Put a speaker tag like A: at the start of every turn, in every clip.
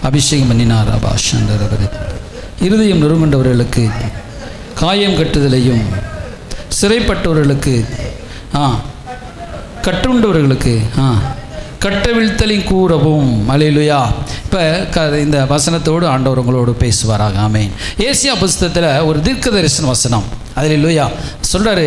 A: அபிஷேகம் பண்ணினார். இருதயம் நொறுங்குண்டவர்களுக்கு, காயம் கட்டுதலையும், சிறைப்பட்டவர்களுக்கு, கட்டுண்டவர்களுக்கு கட்டவிழ்த்தலையும் கூறவும். அல்லேலூயா. இப்போ இந்த வசனத்தோடு ஆண்டவர் உங்களோடு பேசுவாராக. ஆமென். ஏசியா புஸ்தகத்தில் ஒரு தீர்க்க தரிசன வசனம். அல்லேலூயா. சொல்கிறாரு,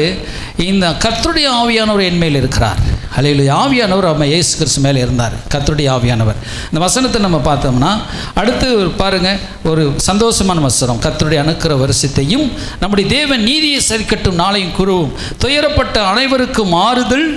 A: இந்த கர்த்தருடைய ஆவியானவர் என் மேல் இருக்கிறார். அல்லேலூயா. ஆவியானவர் நம்ம இயேசு கிறிஸ்து மேலே இருந்தார். கர்த்தருடைய ஆவியானவர். இந்த வசனத்தை நம்ம பார்த்தோம்னா அடுத்து பாருங்கள், ஒரு சந்தோஷமான வசனம். கர்த்தருடைய அனுக்கிற வருஷத்தையும் நம்முடைய தேவன் நீதியை சரிக்கட்டும் நாளையும் கூறவும், துயரப்பட்ட அனைவருக்கும் ஆறுதல்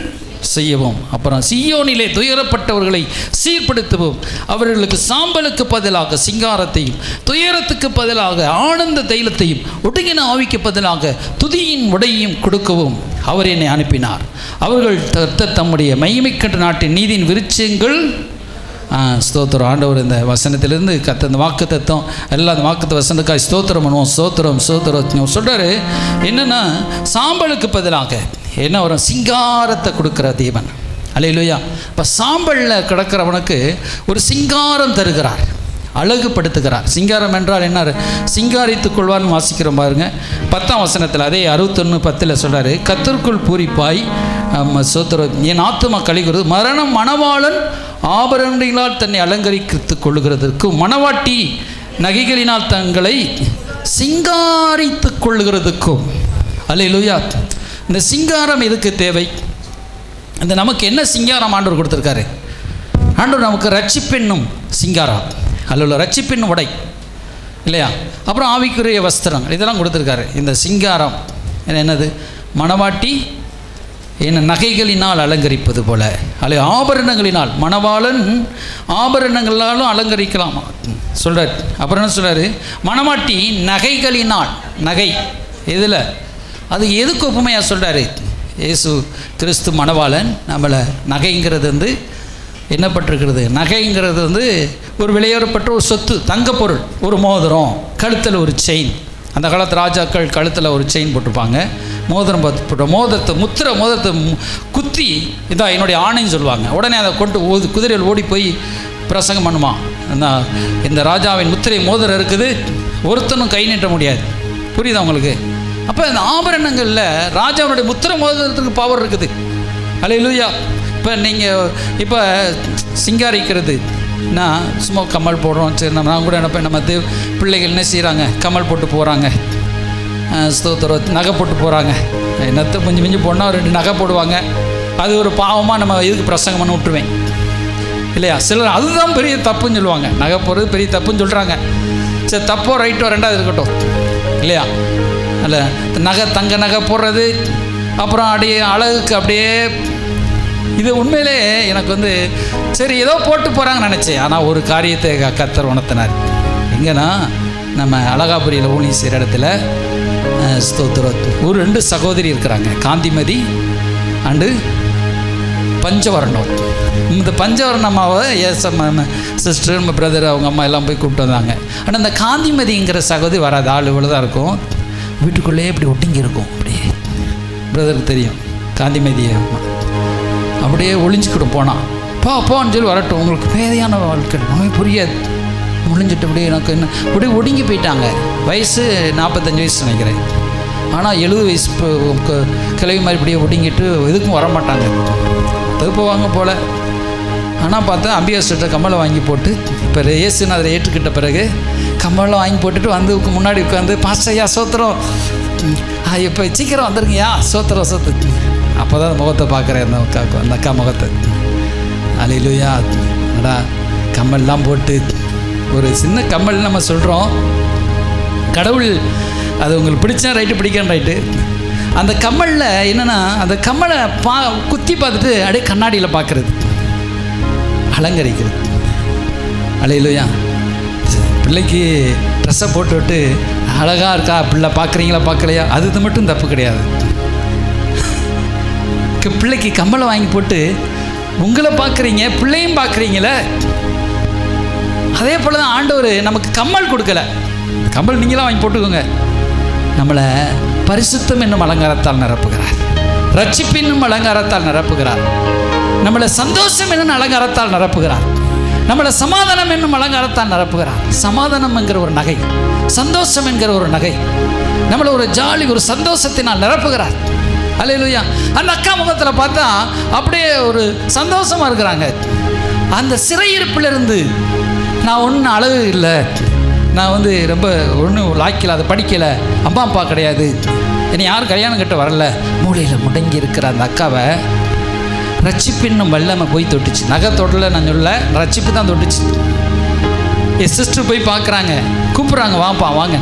A: செய்யவும், அப்புறம் சீயோனிலே துயரப்பட்டவர்களை சீர்படுத்தவும், அவர்களுக்கு சாம்பலுக்கு பதிலாக சிங்காரத்தையும், துயரத்துக்கு பதிலாக ஆனந்த தைலத்தையும், ஒடுங்கின ஆவிக்கு பதிலாக துதியின் உடையையும் கொடுக்கவும் அவர் என்னை அனுப்பினார். அவர்கள் தம்முடைய மகிமைக்கட்ட நாட்டின் நீதியின் விருட்சங்கள். ஸ்தோத்திரம். ஆண்டவர் இந்த வசனத்திலிருந்து இந்த வாக்கு தத்துவம் எல்லாம் அந்த வாக்கு வசனத்துக்காக ஸ்தோத்திரம் பண்ணுவோம். ஸ்தோத்திரம் சொல்கிறாரு. என்னென்னா, சாம்பலுக்கு பதிலாக என்ன வரும்? சிங்காரத்தை கொடுக்குற தேவன். அல்லேலூயா. இப்போ சாம்பலில் கிடக்கிறவனுக்கு ஒரு சிங்காரம் தருகிறார், அழகுபடுத்துகிறார். சிங்காரம் என்றால் என்ன? சிங்காரித்துக் கொள்வார்னு வாசிக்கிறோம் பாருங்க 10ஆம் வசனத்தில். அதே 61:10 சொல்கிறாரு, கர்த்தருக்குள் பூரிப்பாய் சோத்திரம் என் ஆத்துமா கழிகிறது, மரணம் மணவாளன் ஆபரணங்களால் தன்னை அலங்கரித்து கொள்ளுகிறதற்கும், மணவாட்டி நகைகளினால் தங்களை சிங்காரித்து கொள்ளுகிறதுக்கும். அல்லேலூயா. இந்த சிங்காரம் எதுக்கு தேவை? இந்த நமக்கு என்ன சிங்காரம் ஆண்டவர் கொடுத்துருக்காரு? ஆண்டவர் நமக்கு ரட்சிப்பென்னும் சிங்காரம், அல்ல ரட்சிப்பென்னும் உடை இல்லையா? அப்புறம் ஆவிக்குரிய வஸ்திரம், இதெல்லாம் கொடுத்துருக்காரு. இந்த சிங்காரம் என்னது? மணவாட்டி என்ன நகைகளினால் அலங்கரிப்பது போல, அல்ல ஆபரணங்களினால். மணவாளன் ஆபரணங்களாலும் அலங்கரிக்கலாம் சொல்கிறார். அப்புறம் என்ன சொல்கிறாரு? மணவாட்டி நகைகளினால். நகை எதில்? அது எதுக்கு ஒப்புமையாக சொல்கிறாரு? இயேசு கிறிஸ்து மணவாளன். நம்மளை நகைங்கிறது என்னப்பட்டிருக்கிறது? நகைங்கிறது ஒரு விலையேறப்பட்ட ஒரு சொத்து, தங்கப்பொருள். ஒரு மோதிரம், கழுத்தில் ஒரு செயின். அந்த காலத்து ராஜாக்கள் கழுத்தில் ஒரு செயின் போட்டிருப்பாங்க, மோதிரம் போட்டு மோதிரத்தை குத்தி இதான் என்னுடைய ஆணைன்னு சொல்லுவாங்க. உடனே அதை கொண்டு குதிரையில் ஓடி போய் பிரசங்கம் பண்ணுமா, இந்த ராஜாவின் முத்திரை மோதிரம் இருக்குது, ஒருத்தனும் கை நீட்ட முடியாது. புரியுதா உங்களுக்கு? அப்போ இந்த ஆபரணங்களில் ராஜாவுடைய முத்திரை மோதிரத்துக்கு பவர் இருக்குது. அல்லேலூயா. இப்போ நீங்கள் சிங்காரிக்கிறது சும்மா கம்மல் போடுறோம். சரி, நான் கூட நினைப்பேன், நம்ம பிள்ளைகள் என்ன செய்கிறாங்க? கம்மல் போட்டு போகிறாங்க, ஸ்தோத்திரம், நகை போட்டு போகிறாங்க. என்னத்தை மிஞ்சி போனால் 2 நகை போடுவாங்க. அது ஒரு பாவமாக நம்ம எதுக்கு பிரசங்கம் பண்ண விட்டுருவேன் இல்லையா? சிலர் அதுதான் பெரிய தப்புன்னு சொல்லுவாங்க. நகை போடுறது பெரிய தப்புன்னு சொல்கிறாங்க. சரி, தப்போ ரைட்டோ ரெண்டாவது இருக்கட்டும் இல்லையா? அல்ல, தங்க நகை போடுறது, அப்புறம் அப்படியே அழகுக்கு அப்படியே, இது உண்மையிலே எனக்கு சரி ஏதோ போட்டு போகிறாங்கன்னு நினச்சேன். ஆனால் ஒரு காரியத்தை கர்த்தர் உணர்த்தினார். எங்கன்னா, நம்ம அழகாபுரியில் ஊழியம் செய்கிற இடத்துல ஸ்தோத்திரம் ஒரு 2 சகோதரி இருக்கிறாங்க, காந்திமதி அண்டு பஞ்சவர்ணம். இந்த பஞ்சவர்ணம்மாவை சிஸ்டர், நம்ம பிரதர், அவங்க அம்மா எல்லாம் போய் கூப்பிட்டு வந்தாங்க. ஆனால் இந்த காந்திமதிங்கிற சகோதரி வராது. ஆள் இவ்வளோ தான் இருக்கும், வீட்டுக்குள்ளேயே இப்படி ஒட்டிங்கி இருக்கும். அப்படியே பிரதருக்கு தெரியும், காந்திமதியை அப்படியே ஒளிஞ்சிக்கிடும். போனால் போன்னு சொல்லி வரட்டும், உங்களுக்கு பேதையான வாழ்க்கை நமக்கு புரியாது. முடிஞ்சிட்டு அப்படியே எனக்கு என்ன அப்படியே ஒடுங்கி போயிட்டாங்க. வயசு 45 வயசு நினைக்கிறேன். ஆனால் 70 வயசு கிளவி மாதிரி இப்படியே ஒடுங்கிட்டு எதுக்கும் வரமாட்டாங்க, அது போவாங்க போல். ஆனால் பார்த்தா அம்பிகாஸ்டர்கிட்ட கம்மலை வாங்கி போட்டு, இப்போ இயேசுன்னு அதை ஏற்றுக்கிட்ட பிறகு கம்மலாம் வாங்கி போட்டுட்டு முன்னாடி உட்காந்து, பாஸ்டர்யா சோத்திரம், இப்போ சீக்கிரம் வந்துருங்கய்யா, சோத்திரம். அப்போ தான் முகத்தை பார்க்குறேன், அந்த அக்கா முகத்தை. அல்லேலூயா. அடா, கம்மல்லாம் போட்டு, ஒரு சின்ன கம்மல் நம்ம சொல்கிறோம், கடவுள் அது உங்களுக்கு பிடிச்சா ரைட்டு, பிடிக்கான் ரைட்டு. அந்த கம்மலில் என்னென்னா, அந்த கம்மலை குத்தி பார்த்துட்டு அப்படியே கண்ணாடியில் பார்க்குறது, அலங்கரிக்கிறது. அல்லேலூயா. பிள்ளைக்கு ட்ரெஸ்ஸை போட்டு விட்டு அழகாக இருக்கா பிள்ளை, பார்க்குறீங்களா பார்க்கலையா, அது மட்டும் தப்பு கிடையாது. பிள்ளைக்கு கம்மலை வாங்கி போட்டு உங்களை பார்க்குறீங்க, பிள்ளையும் பார்க்குறீங்களே. அதே போல் தான் ஆண்டவர் நமக்கு கம்மல் கொடுக்கல. கம்மல் நீங்களாம் வாங்கி போட்டுக்கோங்க. நம்மளை பரிசுத்தம் என்னும் அலங்காரத்தால் நிரப்புகிறார், ரட்சிப்பு என்னும் அலங்காரத்தால் நிரப்புகிறார், நம்மளை சந்தோஷம் என்னும் அலங்காரத்தால் நிரப்புகிறார். நம்மளை சமாதானம் என்னும் அலங்காரத்தான் நிரப்புகிறார். சமாதானம் என்கிற ஒரு நகை, சந்தோஷம் என்கிற ஒரு நகை, நம்மளை ஒரு ஜாலி, ஒரு சந்தோஷத்தினால் நிரப்புகிறார். அல்லேலூயா. அந்த அக்கா முகத்தில் பார்த்தா அப்படியே ஒரு சந்தோஷமாக இருக்கிறாங்க. அந்த சிறையிருப்பிலிருந்து நான் ஒன்றும் அழகு இல்லை, நான் ரொம்ப ஒன்றும் லாய்க்கல, அதை படிக்கலை, அம்மா அப்பா கிடையாது, என்னை யாரும் கல்யாணம் கிட்ட வரல, மூளையில் முடங்கி இருக்கிற அந்த அக்காவை ரட்சிப்பின்னும் வல்லமை போய் தொட்டுச்சு. நகை தொடல நான் சொல்ல, ரட்சிப்பு தான் தொட்டுச்சு. என் சிஸ்டர் போய் பார்க்குறாங்க, கூப்பிட்றாங்க, வாப்பா வாங்க.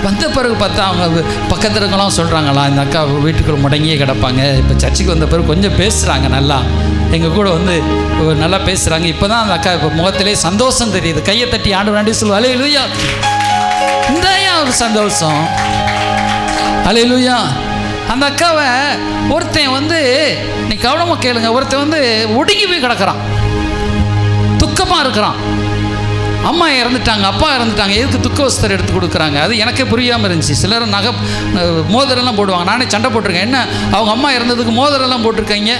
A: வந்த பிறகு பார்த்தா அவங்க பக்கத்தில் இருக்கலாம் சொல்கிறாங்களா, இந்த அக்கா வீட்டுக்குள்ள முடங்கியே கிடப்பாங்க. இப்போ சர்ச்சுக்கு வந்த பிறகு கொஞ்சம் பேசுகிறாங்க, நல்லா எங்கள் கூட நல்லா பேசுகிறாங்க. இப்போ தான் அந்த அக்கா இப்போ முகத்திலே சந்தோஷம் தெரியுது. கையை தட்டி ஆண்டவராண்டி சொல்லுவா, அல்லேலூயா. இந்த ஒரு சந்தோஷம், அல்லேலூயா. அந்த அக்காவை ஒருத்தன் நீ கவனமாக கேளுங்க, ஒருத்தன் ஒடுங்கி போய் கிடக்கிறான், துக்கமாக இருக்கிறான். அம்மா இறந்துட்டாங்க, அப்பா இறந்துட்டாங்க, எதுக்கு துக்க வஸ்திரம் எடுத்து கொடுக்குறாங்க? அது எனக்கே புரியாமல் இருந்துச்சு. சிலர் நகை மோதிரெல்லாம் போடுவாங்க. நானே சண்டை போட்டிருக்கேன், என்ன அவங்க அம்மா இறந்ததுக்கு மோதிரெல்லாம் போட்டிருக்காங்க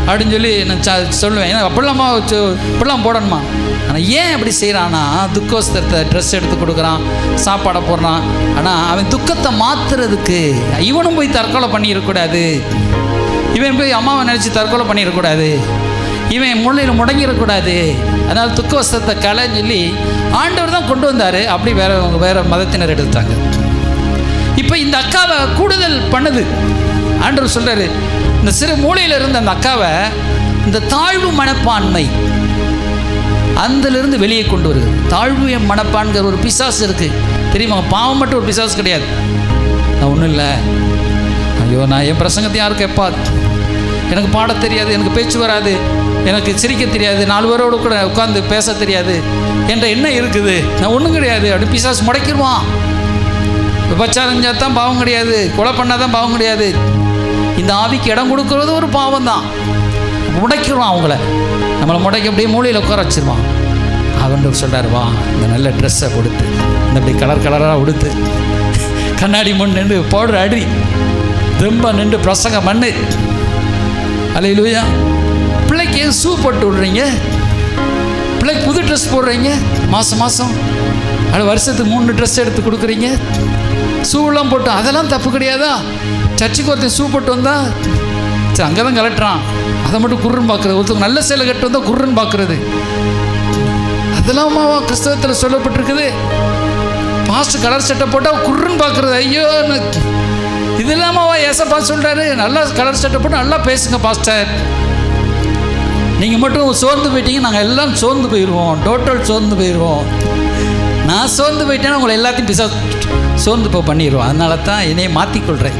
A: அப்படின்னு சொல்லி நான் சொல்லுவேன். ஏன்னா இப்படிலாம் போடணுமா? ஆனால் ஏன் அப்படி செய்கிறான்னா, துக்க வஸ்திரத்தை ட்ரெஸ் எடுத்து கொடுக்குறான், சாப்பாடை போடுறான். ஆனால் அவன் துக்கத்தை மாற்றுறதுக்கு இவனும் போய் தற்கொலை பண்ணிடக்கூடாது, இவன் போய் அம்மாவை நினச்சி தற்கொலை பண்ணிடக்கூடாது, இவன் மூளையில் முடங்கிடக்கூடாது. அதனால் துக்க வஸ்திரத்தை கலைன்னு சொல்லி ஆண்டவர் தான் கொண்டு வந்தார். அப்படி வேறு மதத்தினர் எடுத்தாங்க. இப்போ இந்த அக்காவை கூடுதல் பண்ணுது. ஆண்டவர் சொல்கிறாரு, இந்த சிறு மூளையில் இருந்த அந்த அக்காவை இந்த தாழ்வு மனப்பான்மை அதிலிருந்து வெளியே கொண்டு வருது. தாழ்வு மனப்பான்கிற ஒரு பிசாசு இருக்குது தெரியுமா? பாவம் மட்டும் ஒரு பிசாசு கிடையாது. நான் ஒன்றும் இல்லை, ஐயோ நான் என் பிரசங்கத்தை யாரும் கேட்பா, எனக்கு பாட தெரியாது, எனக்கு பேச்சு வராது, எனக்கு சிரிக்க தெரியாது, 4 பேரோடு கூட உட்காந்து பேச தெரியாது என்ற எண்ணம் இருக்குது, நான் ஒன்றும் கிடையாது அப்படி பிசாசு முடக்கிடுவான். விபச்சாரம் தான் பாவம் கிடையாது, கொலை பண்ணால் தான் பாவம் கிடையாது. இந்த ஆவிக்கு இடம் கொடுக்கறது ஒரு பாவம் தான். முடக்கிடுவான் அவங்கள, நம்மளை முடக்கி அப்படியே மூலையில் உட்கார வச்சிருவான். அவன் சொல்கிறார், வா இந்த நல்ல ட்ரெஸ்ஸை கொடுத்து, இந்த அப்படி கலர் கலராக உடுத்து, கண்ணாடி முன் நின்று பவுடர் அடி, ரொம்ப நின்று பிரசங்க மண்ணு, அல்லேலூயா. பிள்ளைக்கு ஷூ போட்டு விடுறீங்க, பிள்ளைக்கு புது ட்ரெஸ் போடுறீங்க, மாதம் அது வருஷத்துக்கு 3 ட்ரெஸ் எடுத்து கொடுக்குறீங்க, ஷூலாம் போட்டு, அதெல்லாம் தப்பு கிடையாதா? சர்ச்சுக்கு ஒருத்தன் ஷூ போட்டு வந்தா சரி அங்கே தான் கலட்டுறான், அதை மட்டும் குருன்னு பார்க்குறது. ஒருத்தருக்கு நல்ல சேலை கட்டு வந்தால் குருன்னு பார்க்குறது, அதெல்லாமா கிறிஸ்தவத்தில் சொல்லப்பட்டிருக்குது. பாஸ்ட் கலர் சட்டை போட்டால் குருன்னு பார்க்குறது, ஐயோ இது இல்லாமவா ஏசப்பா சொல்கிறாரு, நல்லா கலர் சட்டை போட்டு நல்லா பேசுங்க பாஸ்டர், நீங்கள் மட்டும் சோர்ந்து போயிட்டீங்க, நாங்கள் எல்லாம் சோர்ந்து போயிடுவோம், டோட்டல் சோர்ந்து போயிடுவோம். நான் சோர்ந்து போயிட்டேன்னா உங்களை எல்லாத்தையும் சோர்ந்து பண்ணிடுவோம். அதனால தான் என்னையை மாற்றிக்கொள்கிறேன்,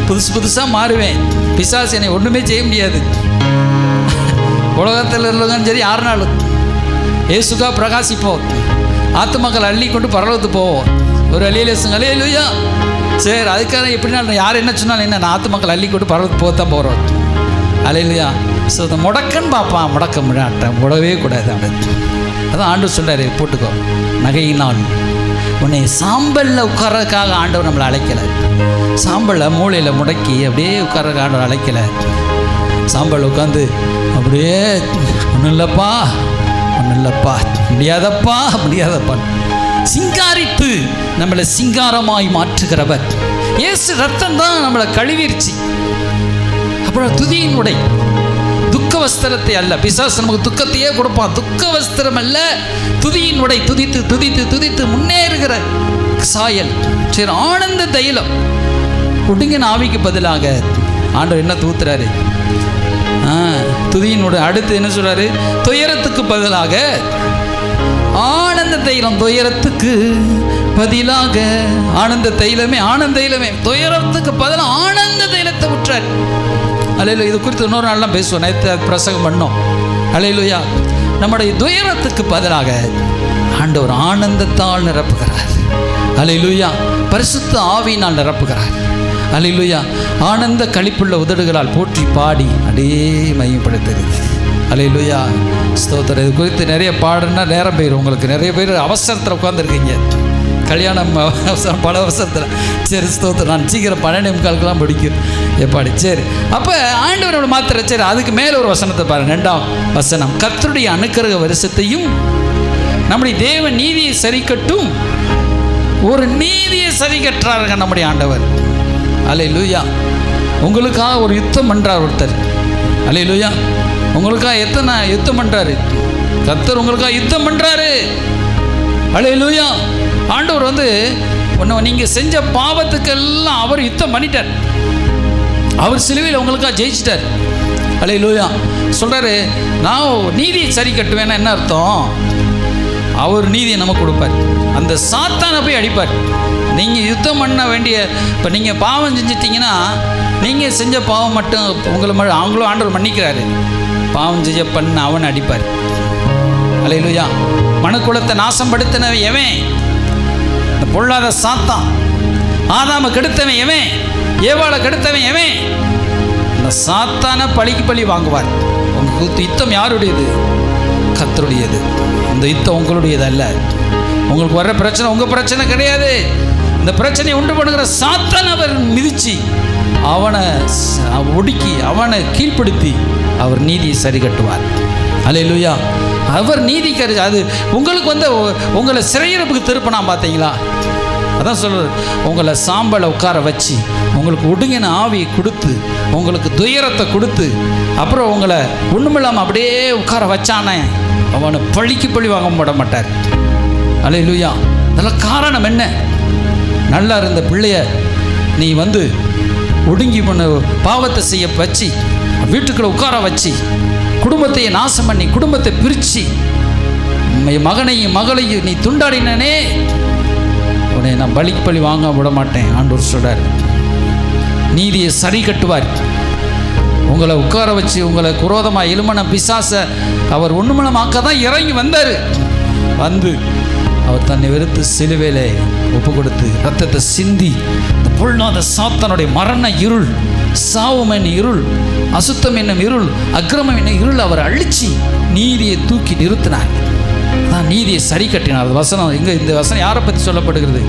A: புதுசாக மாறுவேன். பிசாசு என்னை ஒன்றுமே செய்ய முடியாது. உலகத்தில் உள்ளவங்க சரி, 6 நாள் ஏசுக்கா பிரகாசிப்போம், ஆத்துமக்கள் அள்ளி கொண்டு பரலத்துக்கு போவோம். ஒரு அழியிலேசுங்க, அல்லேலூயா. சரி, அதுக்காக எப்படின்னா யார் என்ன சொன்னாலும் என்ன, நான் ஆத்துமக்கள் அள்ளி கொண்டு பரலத்துக்கு போக தான் போகிறோம், அல்லேலூயா. ஸோ அதை முடக்கன்னு பார்ப்பான், முடக்க முடியாட்டேன், முடவே கூடாது. அதான் ஆண்டவர் சொல்கிறாரு, போட்டுக்கோ நகையினால் உன்னை சாம்பலில் உட்கார்றதுக்காக ஆண்டவர் நம்மளை அழைக்கலை. சாம்பலில் மூளையில் முடக்கி அப்படியே உட்கார்றதுக்கு ஆண்டவர் அழைக்கலை. சாம்பல் உட்காந்து அப்படியே ஒன்றும் இல்லைப்பா, முடியாதப்பா சிங்காரித்து நம்மளை சிங்காரமாய் மாற்றுகிறவர் இயேசு. ரத்தம் தான் நம்மளை கழுவிருச்சு. அப்புறம் துதியின் உடை, துக்க வஸ்திரத்தை அல்ல, பிசாசு நமக்கு துக்கத்தையே கொடுப்பான். துக்க வஸ்திரம் அல்ல, துதியின் உடை, துதித்து முன்னேறுகிற சாயல். சரி, ஆனந்த தைலம். ஒடுங்கின ஆவிக்கு பதிலாக ஆண்டவர் என்ன தூத்துறாரு? துதியின் உடை. அடுத்து என்ன சொல்றாரு? துயரத்துக்கு பதிலாக ஆனந்த தைலம். துயரத்துக்கு பதிலாக ஆனந்த தைலமே, துயரத்துக்கு பதிலாக ஆனந்த தைலத்தை விட்டார். அல்லேலூயா. இது குறித்து இன்னொரு நாள்லாம் பேசுவோம், நேற்று பிரசங்கம் பண்ணோம். அல்லேலூயா. நம்முடைய துயரத்துக்கு பதிலாக ஆண்டவர் ஆனந்தத்தால் நிரப்புகிறார். அல்லேலூயா. பரிசுத்த ஆவியினால் நிரப்புகிறார். அல்லேலூயா. ஆனந்த களிப்புள்ள உதடுகளால் போற்றி பாடி அப்படியே மையப்படுத்துகிறது. அல்லேலூயா. ஸ்தோத்திரம். இது குறித்து நிறைய பாடுனா நேரம் போயிடும் உங்களுக்கு. நிறைய பேர் அவசரத்தில் உட்காந்துருக்கீங்க, கல்யாணம் பல வருஷத்தில். சரி ஸ்தோத்திரம். நான் சீக்கிரம் 12:45 பிடிக்கும் எப்பாடி. சரி, அப்போ ஆண்டவரோட மாத்திரை. சரி, அதுக்கு மேலே ஒரு வசனத்தை பாருங்கள். 2ஆம் வசனம், கர்த்தருடைய அனுக்கிரக வருஷத்தையும் நம்முடைய தேவ நீதியை சரிக்கட்டும். ஒரு நீதியை சரி கட்டுறாருங்க நம்முடைய ஆண்டவர். அல்லேலூயா. உங்களுக்காக ஒரு யுத்தம் பண்ணுறார் ஒருத்தர். அல்லேலூயா. உங்களுக்காக எத்தனை யுத்தம் பண்ணுறாரு கர்த்தர், உங்களுக்காக யுத்தம் பண்ணுறாரு. அல்லேலூயா. ஆண்டவர் நீங்கள் செஞ்ச பாவத்துக்கெல்லாம் அவர் யுத்தம் பண்ணிட்டார். அவர் சிலுவையில் உங்களுக்காக ஜெயிச்சிட்டார். அல்லேலூயா. சொல்கிறாரு, நான் நீதியை சரி கட்டுவேன்னா என்ன அர்த்தம்? அவர் நீதியை நமக்கு கொடுப்பார். அந்த சாத்தானை போய் அடிப்பார். நீங்கள் யுத்தம் பண்ண வேண்டிய, இப்போ நீங்கள் பாவம் செஞ்சிட்டிங்கன்னா நீங்கள் செஞ்ச பாவம் மட்டும் அவங்களும் ஆண்டவர் மன்னிக்கிறாரு. பாவம் செஞ்ச பண்ண அவனை அடிப்பார். அல்லேலூயா. மனுக்குலத்தை நாசம் படுத்தினவன் எவன்? இந்த பொல்லாத சாத்தான். ஆதாமை கெடுத்தவன் எவன்? ஏவாளை கெடுத்தவன் எவன்? இந்த சாத்தானை பழிக்கு பழி வாங்குவார். உங்களுக்கு யுத்தம் யாருடையது? கர்த்தருடையது. இந்த யுத்தம் உங்களுடையது அல்ல. உங்களுக்கு வர்ற பிரச்சனை உங்கள் பிரச்சனை கிடையாது. இந்த பிரச்சனையை உண்டு பண்ணுகிற சாத்தான் அவர் மிதித்து அவனை ஒடுக்கி அவனை கீழ்ப்படுத்தி அவர் நீதியை சரி கட்டுவார். அல்லேலூயா. அவர் நீதிக்கரு. அது உங்களுக்கு உங்களை சிறையிருப்புக்கு திருப்பினா பார்த்தீங்களா? அதான் சொல்கிறது. உங்களை சாம்பலை உட்கார வச்சு உங்களுக்கு ஒடுங்கின ஆவியை கொடுத்து உங்களுக்கு துயரத்தை கொடுத்து அப்புறம் உங்களை ஒன்றுமில்லாமல் அப்படியே உட்கார வச்சானே, அவனை பழிக்கு பழி வாங்க விட மாட்டார். அல்லேலூயா. அதெல்லாம் காரணம் என்ன? நல்லா இருந்த பிள்ளைய நீ ஒடுங்கி பாவத்தை செய்ய வச்சு வீட்டுக்குள்ளே உட்கார வச்சு குடும்பத்தையே நாசம் பண்ணி குடும்பத்தை பிரித்து மகனையும் மகளையும் நீ துண்டாடினே, உன்னை நான் பலிக்கு பழி வாங்க விட மாட்டேன். ஆண்டவர் சொல்றார். நீதியை சரி கட்டுவார். உங்களை உட்கார வச்சு உங்களை குரோதமாக எழுமன பிசாச அவர் ஒன்றுமலமாக்க தான் இறங்கி வந்தார். அவர் தன்னை வெறுத்து சிலுவையிலே ஒப்பு கொடுத்து ரத்தத்தை சிந்தி இந்த பொல்லாத சாத்தானுடைய மரண இருள், சாவம் என்னும் இருள், அசுத்தம் என்னும் இருள், அக்கிரமம் என்னும் இருள் அவர் அழிச்சு நீதியை தூக்கி நிறுத்தினார். தான் நீதியை சரி கட்டினார். வசனம் எங்கே? இந்த வசனம் யாரை பற்றி சொல்லப்படுகிறது?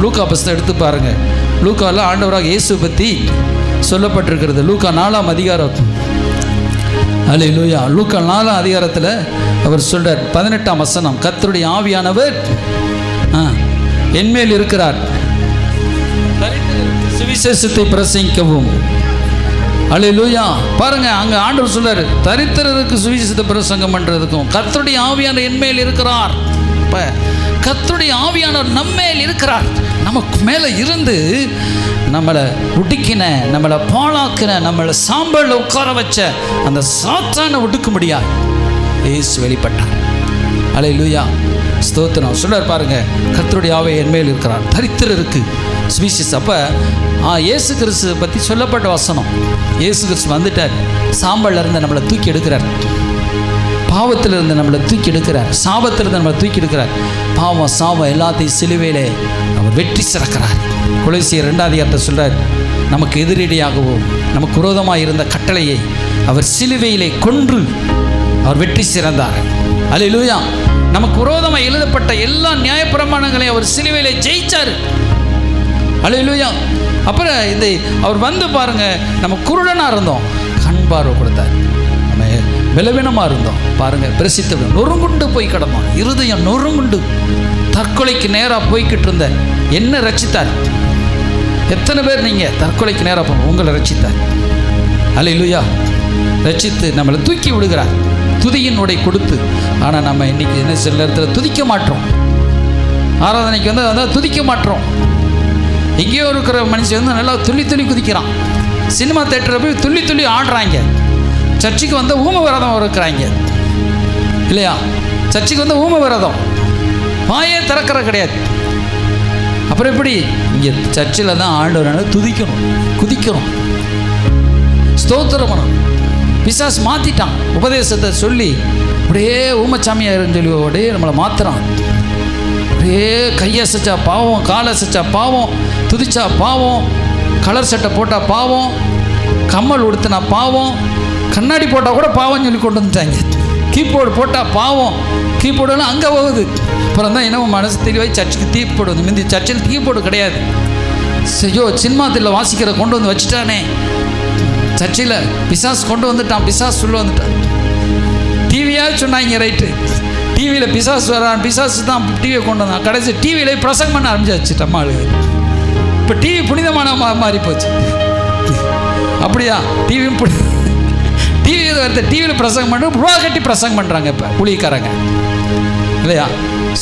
A: லூக்கா புஸ்தகம் எடுத்து பாருங்கள். லூக்காவில் ஆண்டவராக இயேசு பற்றி சொல்லப்பட்டிருக்கிறது. லூக்கா 4ஆம் அதிகாரம். அல்லேலூயா. லூக்கா 4ஆம் அதிகாரத்தில் அவர் சொல்றார். 18ஆம் வசனம், கர்த்தருடைய ஆவியானவர் என்மேல் இருக்கிறார், சுவிசேஷத்தை பிரசங்கிக்கவும். அல்லேலூயா. பாருங்க, அங்க ஆண்டவர் சொல்றாரு, தரித்திரருக்கு சுவிசேஷத்தை பிரசங்கம் பண்றதுக்கும் கர்த்தருடைய ஆவியானவர் என்மேல் இருக்கிறார். இப்ப கர்த்தருடைய ஆவியானவர் நம்மேல் இருக்கிறார். நமக்கு மேல இருந்து நம்மளை ஒடுக்கின, நம்மளை பாழாக்கின, நம்மளை சாம்பல் உட்கார வச்ச அந்த சாத்தானை ஒடுக்க முடியாது. இயேசு வெளிப்பட்டார். அல்லேலூயா. ஸ்தோத்திரம். சொல்றார் பாருங்க, கர்த்தருடைய ஆவி என்மேல் இருக்கிறார், தரித்திரருக்கு சுவிசேஷம். அப்போ இயேசு கிறிஸ்து பற்றி சொல்லப்பட்ட வசனம். இயேசு கிறிஸ்து வந்துட்டார், சாம்பல்ல இருந்து நம்மளை தூக்கி எடுக்கிறார், பாவத்திலிருந்து நம்மளை தூக்கி எடுக்கிறார், சாபத்திலிருந்து நம்மளை தூக்கி எடுக்கிறார். பாவம் சாபம் எல்லாத்தையும் சிலுவையிலே அவர் வெற்றி சிறக்கிறார். கொலோசியர் 2ஆம் அதிகாரத்தை சொல்றார், நமக்கு எதிரடியாகவும் நமக்கு விரோதமாக இருந்த கட்டளையை அவர் சிலுவையிலே கொன்று அவர் வெற்றி சிறந்தார். அல்லேலூயா. நமக்கு விரோதமாக எழுதப்பட்ட எல்லா நியாயப்பிரமாணங்களையும் அவர் சிலுவையிலே ஜெயிச்சார். அல்லேலூயா. அப்புறம் அவர் பாருங்க, நம்ம குருடனாக இருந்தோம், கண் பார்வை கொடுத்தார். நம்ம பலவீனமாக இருந்தோம், பாருங்க பிரசித்த நொறுங்குண்டு போய் கிடந்தோம், இருதயம் நொறுங்குண்டு தற்கொலைக்கு நேராக போய்கிட்டு இருந்த என்ன ரட்சித்தார். எத்தனை பேர் நீங்கள் தற்கொலைக்கு நேராக போங்க, உங்களை ரட்சித்தார். அல்லேலூயா. ரட்சித்து நம்மளை தூக்கி விடுகிறார், துதியின் உடை கொடுத்து. ஆனால் நம்ம இன்னைக்கு என்ன சில நேரத்தில் துதிக்க மாட்டோம். ஆராதனைக்கு அதான் துதிக்க மாட்டோம். எங்கேயோ இருக்கிற மனுஷன் நல்லா துள்ளி துள்ளி குதிக்கிறான். சினிமா தேட்டரில் போய் துள்ளி துள்ளி ஆடுறாங்க. சர்ச்சுக்கு ஊம விரதம் இருக்கிறாங்க இல்லையா? சர்ச்சுக்கு ஊம விரதம், வாயே திறக்கிற கிடையாது. அப்புறம் எப்படி? இங்கே சர்ச்சில் தான் ஆண்டவரான துதிக்கணும், குதிக்கணும், ஸ்தோத்திரம் பண்ணணும். பிசாசு மாற்றிட்டான், உபதேசத்தை சொல்லி அப்படியே ஊமச்சாமியாருன்னு சொல்லி அப்படியே நம்மளை மாற்றுறான். அப்படியே கையை அசைச்சா பாவம், காலை அசைச்சா பாவம், துதிச்சா பாவம், கலர் சட்டை போட்டால் பாவம், கம்மல் உடுத்தினா பாவம், கண்ணாடி போட்டால் கூட பாவம் சொல்லி கொண்டு வந்துட்டாங்க. கீபோர்டு போட்டால் பாவம், கீபோர்டெல்லாம் அங்கே போகுது. அப்புறம் தான் என்ன மனசு தெளிவாய் சர்ச்சுக்கு தீ போடுவது. முந்தி சர்ச்சில் கீபோர்டு கிடையாது. ஐயோ சினிமாத்தில் வாசிக்கிற கொண்டு வந்து வச்சுட்டானே, சர்ச்சில் பிசாசு கொண்டு வந்துட்டான், பிசாசு சொல்ல வந்துட்டான். டிவியாக சொன்னாங்க, ரைட்டு, டிவியில் பிசாசு வரான், பிசாசு தான் டிவியை கொண்டு வந்தான். கடைசி டிவியில் பிரசங்கம் பண்ண ஆரம்பிச்சாச்சு நம்மளு. இப்போ டிவி புனிதமான மாறி போச்சு. அப்படியா? டிவியும் டிவியில் பிரசங்கம் பண்ண ரூபா கட்டி பிரசங்கம் பண்ணுறாங்க இப்போ ஊழியக்காரங்க, இல்லையா?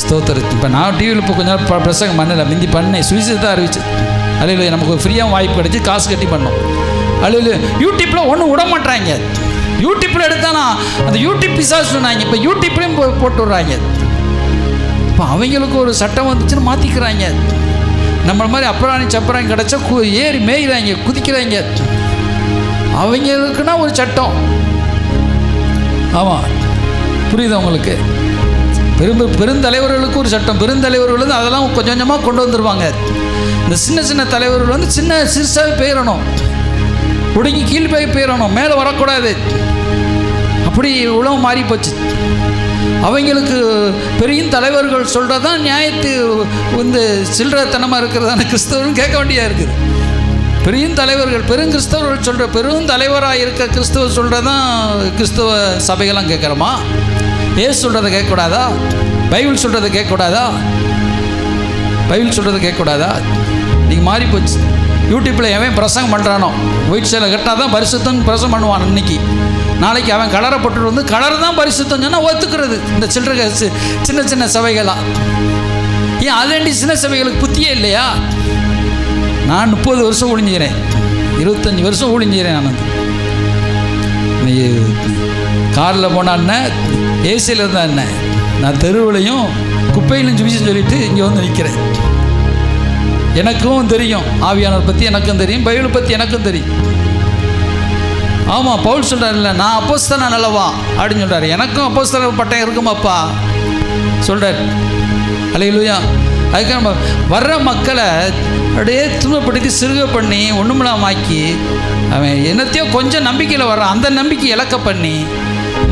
A: ஸ்தோத்திரம். இப்போ நான் டிவியில் இப்போ கொஞ்சம் நேரம் பிரசங்கம் பண்ணலை, முந்தி பண்ணேன், சுவிசேஷத்தை அறிவிச்சு. அல்லையா, நமக்கு ஃப்ரீயாக வாய்ப்பு கிடைச்சி காசு கட்டி பண்ணோம். அல்லையா, யூடியூப்பில் ஒன்றும் விட மாட்டாங்க. யூடியூப்பில் எடுத்தானா அந்த யூடியூப் பிசாசு சொன்னாங்க, இப்போ யூடியூப்லேயும் போட்டு விட்றாங்க. இப்போ அவங்களுக்கு ஒரு சட்டம் வந்துச்சுன்னு மாற்றிக்கிறாங்க. நம்மள மாதிரி அப்புறாணி சப்பராணி கிடச்சா ஏறி மேய்கிறாங்க, குதிக்கிறாங்க. அவங்களுக்குன்னா ஒரு சட்டம். ஆமாம், புரியுது உங்களுக்கு? பெருந்தலைவர்களுக்கு ஒரு சட்டம். பெருந்தலைவர்கள் வந்து அதெல்லாம் கொஞ்சம் கொஞ்சமாக கொண்டு வந்துடுவாங்க. இந்த சின்ன சின்ன தலைவர்கள் வந்து சிறுசாக போயிடணும், ஒடுங்கி கீழ் போய் போயிடணும், மேலே வரக்கூடாது. அப்படி உலகம் மாறி போச்சு. அவங்களுக்கு பெரிய தலைவர்கள் சொல்கிறதான் நியாயத்து வந்து சில்லறத்தனமாக இருக்கிறதான கிறிஸ்தவர்கள் கேட்க வேண்டியதாக இருக்குது. பெரிய தலைவர்கள், பெருங்கிறிஸ்தவர்கள் சொல்கிற, பெரும் தலைவராக இருக்க கிறிஸ்தவர் சொல்கிறதான் கிறிஸ்தவ சபைகள்லாம் கேட்குறோமா? ஏசு சொல்கிறத கேட்கக்கூடாதா? பைபிள் சொல்கிறத கேட்கக்கூடாதா? பைபிள் சொல்கிறத கேட்கக்கூடாதா? நீங்கள் மாறி போச்சு. யூடியூப்பில் எவன் பிரசங்கம் பண்ணுறானோ, ஒயிட் சேலை கட்டினா தான் பரிசுத்தம் பிரசங்கம் பண்ணுவான். இன்னைக்கு நாளைக்கு அவன் கலரை போட்டுட்டு வந்து கலர் தான் பரிசுத்தம் சொன்னால் ஒத்துக்கிறது இந்த சில்லறை சின்ன சின்ன சபைகளாக. ஏன் அதேண்டி சின்ன சபைகளுக்கு புத்தியே இல்லையா? நான் 30 வருஷம் ஒழிஞ்சுக்கிறேன், 25 வருஷம் ஒழிஞ்சுக்கிறேன். நான் நீ காரில் போனான்னு ஏசியில் இருந்தால் என்ன, நான் தெருவிலையும் குப்பையிலும் ஜுபிச்சு சொல்லிட்டு இங்கே வந்து நிற்கிறேன். எனக்கும் தெரியும், ஆவியானவர் பற்றி எனக்கும் தெரியும், பைபிளை பற்றி எனக்கும் தெரியும். ஆமாம், பவுல் சொல்கிறார்ல, நான் அப்போஸ்தலன் நல்லவா அப்படின்னு சொல்கிறார். எனக்கும் அப்போஸ்தலர் பட்டம் இருக்குமாப்பா சொல்கிறார். அல்லேலூயா. அதுக்கு நம்ம வர்ற மக்களை அப்படியே துன்பப்படுத்தி சிறுக பண்ணி ஒன்றுமில்லாமாக்கி அவன் என்னத்தையோ கொஞ்சம் நம்பிக்கையில் வர்றான், அந்த நம்பிக்கை இழக்க பண்ணி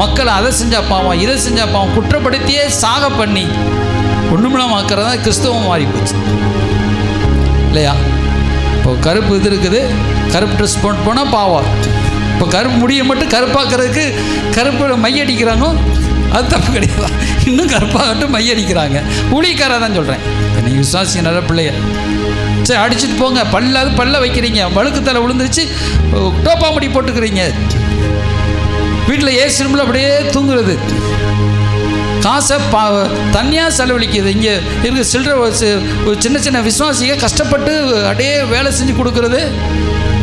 A: மக்களை அதை செஞ்சால் பாவம், இதை செஞ்சால் பாவம், குற்றப்படுத்தியே சாக பண்ணி ஒன்றுமில்லாமாக்கிறதா கிறிஸ்தவம் மாறி போச்சு, இல்லையா? இப்போ கருப்பு இது இருக்குது, கருப்பு ட்ரெஸ் போட்டு போனால் பாவம். இப்போ கருப்பு முடியை மட்டும் கருப்பாக்குறதுக்கு கருப்பு மையடிக்கிறாங்க, அது தப்பு கிடையாது. இன்னும் கருப்பாகட்டும் மையடிக்கிறாங்க. ஊழியக்காரா தான் சொல்கிறேன். நீங்கள் விசுவாசி நல்ல பிள்ளைய சரி அடிச்சுட்டு போங்க, பல்ல வைக்கிறீங்க, வழுக்கு தலை விழுந்துருச்சு, டோப்பா முடி போட்டுக்கிறீங்க, வீட்டில் ஏசி ரூமில் அப்படியே தூங்குறது, காசை தனியாக செலவழிக்குது. இங்கே இருக்க சில்லற ஒரு சின்ன சின்ன விசுவாசிக கஷ்டப்பட்டு அப்படியே வேலை செஞ்சு கொடுக்குறது.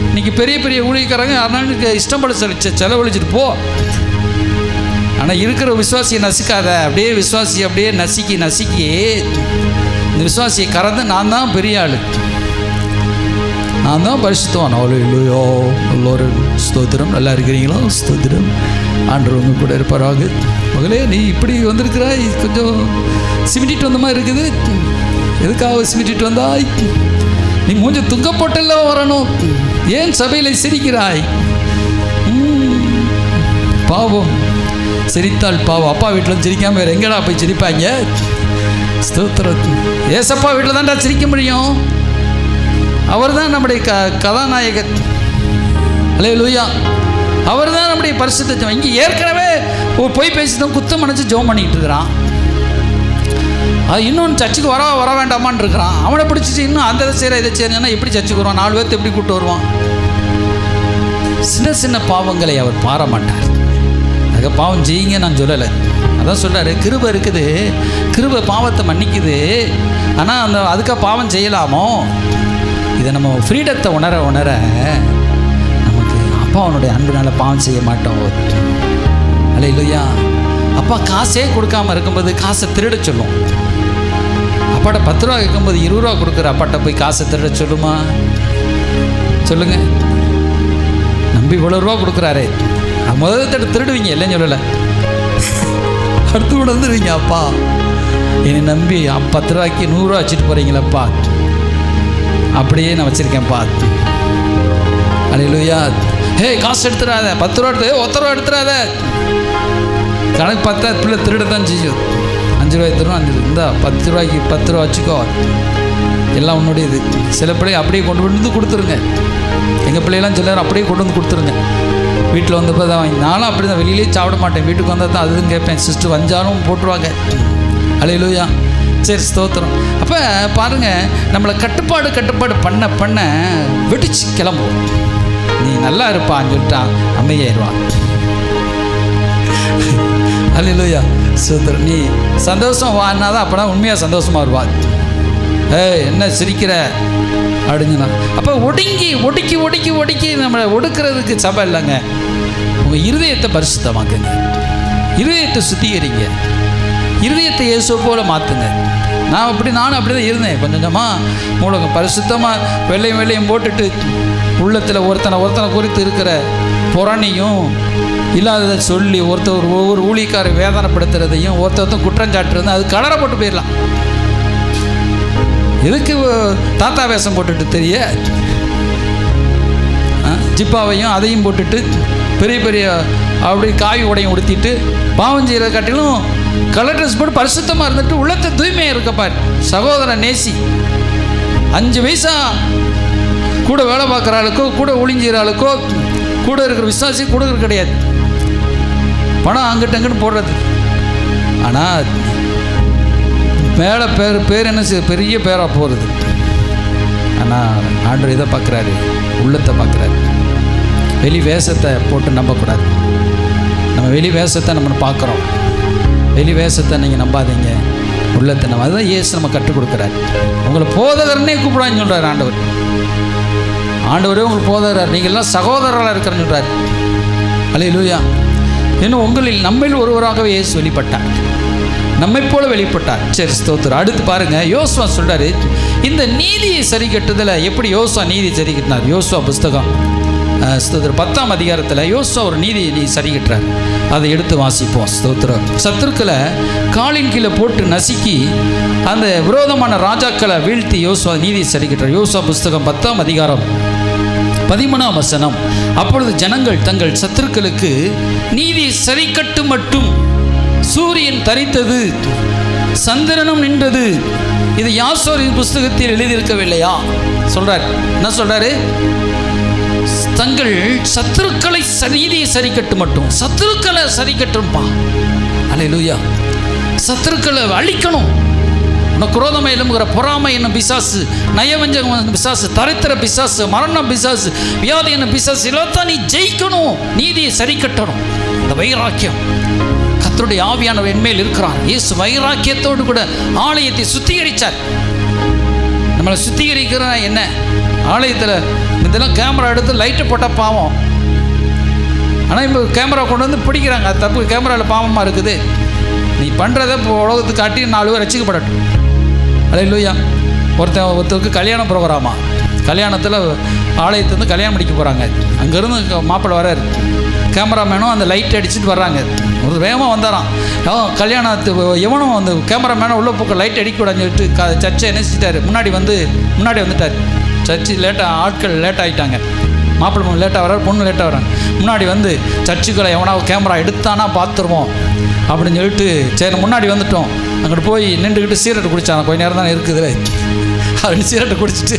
A: இன்றைக்கி பெரிய பெரிய ஊழியக்காரங்க அதனால இஷ்டம் பட செலவழிச்சிட்டு போ. ஆனால் இருக்கிற விசுவாசியை நசுக்காத. அப்படியே விசுவாசி அப்படியே நசுக்கி இந்த விசுவாசியை கறந்து நான் தான் பெரிய ஆள், நான் தான் பரிசுத்தவான். அல்லேலூயா. எல்லோரும் ஸ்தோத்திரம். நல்லா இருக்கிறீங்களா? ஸ்தோத்திரம். ஆண்டவர் உங்க கூட இருப்பாராக. மகளே, நீ இப்படி வந்திருக்கிறாய், கொஞ்சம் சிமிட்டிட்டு வந்த மாதிரி இருக்குது. எதுக்காக சிமிட்டிட்டு வந்தாய்? நீ மூஞ்ச துங்க போட்டெல்லாம் வரணும். ஏன் சபையில் சிரிக்கிறாய்? பாவம், சிரித்தால் பாவம். அப்பா வீட்டில் சிரிக்காம வேறு எங்கடா போய் சிரிப்பாங்க? ஸ்தோத்திரம். ஏசப்பா வீட்டில் தான்டா சிரிக்க முடியும். அவர் தான் நம்முடைய கதாநாயகர். அல்லேலூயா. அவர் தான் நம்முடைய பரிசுத்த. இங்கே ஏற்கனவே ஒரு பொய் பேசி தான் குத்தம் நினச்சி ஜெபம் பண்ணிக்கிட்டு இருக்கிறான். அது இன்னொன்று சர்ச்சுக்கு வர வேண்டாமான்னு இருக்கிறான். அவனை பிடிச்சிட்டு இன்னும் அந்த இதை செய்கிற இதை செய்யணுன்னா எப்படி சர்ச்சுக்கு வருவான்? 4 பேர்த்து எப்படி கூப்பிட்டு வருவான்? சின்ன சின்ன பாவங்களை அவர் பார மாட்டார். அதுக்கு பாவம் செய்யுங்க நான் சொல்லலை. அதான் சொல்கிறாரு, கிருபை இருக்குது, கிருபை பாவத்தை மன்னிக்குது. ஆனால் அதுக்காக பாவம் செய்யலாமோ? இதை நம்ம ஃப்ரீடத்தை உணர நமக்கு அப்பா அவனுடைய அன்புனால பாவம் செய்ய மாட்டோம். அல்லேலூயா. அப்பா காசே கொடுக்காமல் இருக்கும்போது காசை திருட சொல்லும். அப்பாட்ட 10 ரூபா கேட்கும்போது 20 ரூபா கொடுக்குற அப்பாட்ட போய் காசை திருட சொல்லுமா? சொல்லுங்க. நம்பி இவ்வளோ ரூபா கொடுக்குறாரே, முதல் தட்டு திருடுவீங்க இல்லைன்னு சொல்லலை, அடுத்து கூட வந்துடுவீங்க. அப்பா என்னை நம்பி 10 ரூபாய்க்கு 100 ரூபா வச்சுட்டு போகிறீங்களப்பா, அப்படியே நான் வச்சுருக்கேன்ப்பா. அல்லேலூயா. ஹே, காசு எடுத்துடாத, 10 ரூபா எடுத்து 1 ரூபா எடுத்துடாத. கணக்கு பார்த்தா பிள்ளை திருட தான் செய்யும். 5 ரூபாய் தரும், 5 இந்தா 10 ரூபாய்க்கு 10 ரூபா வச்சுக்கோ, எல்லாம் உன்னுடையது. சில பிள்ளைங்க அப்படியே கொண்டு வந்து கொடுத்துருங்க. எங்கள் பிள்ளைகளாம் சிலர் அப்படியே கொண்டு வந்து கொடுத்துருங்க. வீட்டில் வந்தப்போ தான் வாங்கி, நானும் அப்படி தான் வெளியிலே சாப்பிட மாட்டேன், வீட்டுக்கு வந்தால் தான் அதுவும் கேட்பேன். சிஸ்டர் வஞ்சாலும் போட்டுருவாங்க. அல்லேலூயா, சரி ஸ்தோத்திரம். அப்போ பாருங்கள், நம்மளை கட்டுப்பாடு பண்ண வெடிச்சு கிளம்புவோம். நீ நல்லா இருப்பான்னு சொல்லிட்டான், அமைதியாயிருவான். அல்லேலூயா, ஸ்தோத்திரம். நீ சந்தோஷம் வான்னா தான் அப்போ தான் உண்மையாக சந்தோஷமாக வருவா. என்ன சிரிக்கிற அப்படின்னா, அப்போ ஒடுக்கி நம்மளை ஒடுக்கிறதுக்கு சபை இல்லைங்க. உங்கள் இருதயத்தை பரிசுத்தமாக்குங்க, இருதயத்தை சுத்திகரிங்க, இருதயத்தை இயேசு போல மாற்றுங்க. நானும் அப்படி தான் இருந்தேன். கொஞ்சமாக மூலகம் பரிசுத்தமாக வெள்ளையும் போட்டுட்டு உள்ளத்தில் ஒருத்தனை குறித்து இருக்கிற புறணியும் இல்லாததை சொல்லி ஒவ்வொரு ஊழியக்காரை வேதனைப்படுத்துறதையும் ஒருத்தருக்கும் குற்றஞ்சாட்டுறது, அது கலரை போட்டு போயிடலாம். எதுக்கு தாத்தா வேஷம் போட்டுட்டு தெரிய ஜிப்பாவையும் அதையும் போட்டுட்டு பெரிய அப்படி காவி உடையும் உடுத்திட்டு பாவம் செய்கிற காட்டிலும் கலர் ட்ரெஸ் போட்டு பரிசுத்தமாக இருந்துட்டு உள்ளத்தை தூய்மையாக இருக்கப்பார். சகோதர நேசி. 5 வயசா கூட வேலை பார்க்குற ஆளுக்கோ கூட ஒளிஞ்சிற ஆளுக்கோ கூட இருக்கிற விசுவாசி கொடுக்குறது கிடையாது. பணம் அங்கிட்டு போடுறது. ஆனால் மேலே பேர் என்ன பெரிய பேராக போகிறது. ஆனால் ஆண்டவர் இதை பார்க்குறாரு, உள்ளத்தை பார்க்குறாரு. வெளி வேஷத்தை போட்டு நம்பக்கூடாது. நம்ம வெளி வேஷத்தை நம்ம பார்க்குறோம். வெளி வேஷத்தை நீங்கள் நம்பாதீங்க, உள்ளத்தை நம்ம. அதுதான் இயேசு நம்ம கற்றுக் கொடுக்குறாரு. உங்களை போதகர்னே கூப்பிடான்னு சொல்கிறார் ஆண்டவர். ஆண்டவரே உங்களுக்கு போதகர், நீங்கள்லாம் சகோதரர்களாக இருக்கிறன்னு சொல்கிறார். அல்லேலூயா. இன்னும் நம்மில் ஒருவராகவே இயேசு வெளிப்பட்டார், நம்மை போல வெளிப்பட்டார். சரி ஸ்தோத்திரம். அடுத்து பாருங்கள், யோசுவா சொல்கிறாரு, இந்த நீதியை சரி கட்டுதலை எப்படி யோசுவா நீதியை சரி கட்டினார். யோசுவா புஸ்தகம் ஸ்தோத்திரம் 10ஆம் அதிகாரத்தில் யோசுவா ஒரு நீதியை சரி கட்டுறார். அதை எடுத்து வாசிப்போம். ஸ்தோத்திரம். சத்துருக்களை காலின் கீழே போட்டு நசுக்கி அந்த விரோதமான ராஜாக்களை வீழ்த்தி யோசுவா நீதியை சரி கட்டுறார். யோசுவா புஸ்தகம் 10ஆம் அதிகாரம் 13ஆம் வசனம். அப்பொழுது ஜனங்கள் தங்கள் சத்துருக்களுக்கு நீதி சரி கட்டு மட்டும் சூரியன் தரித்தது, சந்திரனும் நின்றது. இது யாசோரின் புஸ்தகத்தில் எழுதியிருக்கவில்லையா சொல்றார். என்ன சொல்றாரு? தங்கள் சத்துருக்களை நீதியை சரி கட்டு மட்டும். சத்துருக்களை சரி கட்டும்பா. அல்லேலூயா. சத்துருக்களை அழிக்கணும். உனக்கு குரோதமை எழும்புகிற பொறாமை என்னும் பிசாசு, நயவஞ்சகம் பிசாசு, தரித்திர பிசாசு, மரணம் பிசாசு, வியாதி என்னும் பிசாசு எல்லாத்தான் நீ ஜெயிக்கணும். நீதியை சரி கட்டணும். இந்த வைராக்கியம் கர்த்தருடைய ஆவியானவர் என்மேல் இருக்கிறார். இயேசு வைராக்கியத்தோடு கூட ஆலயத்தை சுத்திகரித்தார். நம்மளை சுத்திகரிக்கிற என்ன? ஆலயத்தில் இதெல்லாம் கேமரா எடுத்து லைட்டு போட்டால் பாவம். ஆனால் இப்போ கேமரா கொண்டு வந்து பிடிக்கிறாங்க. அது தப்பு. கேமராவில் பாவமாக இருக்குது. நீ பண்ணுறதை இப்போ உலகத்துக்கு காட்டி 4 பேர் ரசிக்கப்படட்டும். அல்லேலூயா. ஒருத்தருக்கு கல்யாண ப்ரோக்ராமா, கல்யாணத்தில் ஆலயத்துலேருந்து கல்யாணம் முடிக்க போகிறாங்க. அங்கேருந்து மாப்பிள்ளை வராரு, கேமராமேனும் அந்த லைட் அடிச்சுட்டு வர்றாங்க. ஒரு வேகமாக வந்தாராம். கல்யாணத்து எவனும் அந்த கேமராமேனும் உள்ள போக்க லைட் அடிக்கூடாதுன்னு சொல்லிட்டு சர்ச்சை என்ன செஞ்சிட்டாரு, முன்னாடி வந்துட்டார். சர்ச்சு ஆட்கள் லேட் ஆகிட்டாங்க. மாப்பிள்ளை லேட்டாக வர்றாரு, பொண்ணு லேட்டாக வர்றாங்க. முன்னாடி வந்து சர்ச்சுக்களை எவனாவது கேமரா எடுத்தானா பார்த்துருவோம் அப்படின்னு சொல்லிட்டு சரி முன்னாடி வந்துட்டோம். அங்கிட்டு போய் நின்றுக்கிட்டு சீரட்டு குடித்தாங்க. கொஞ்சம் நேரம் தானே இருக்குது அப்படி சீரட்டை குடிச்சிட்டு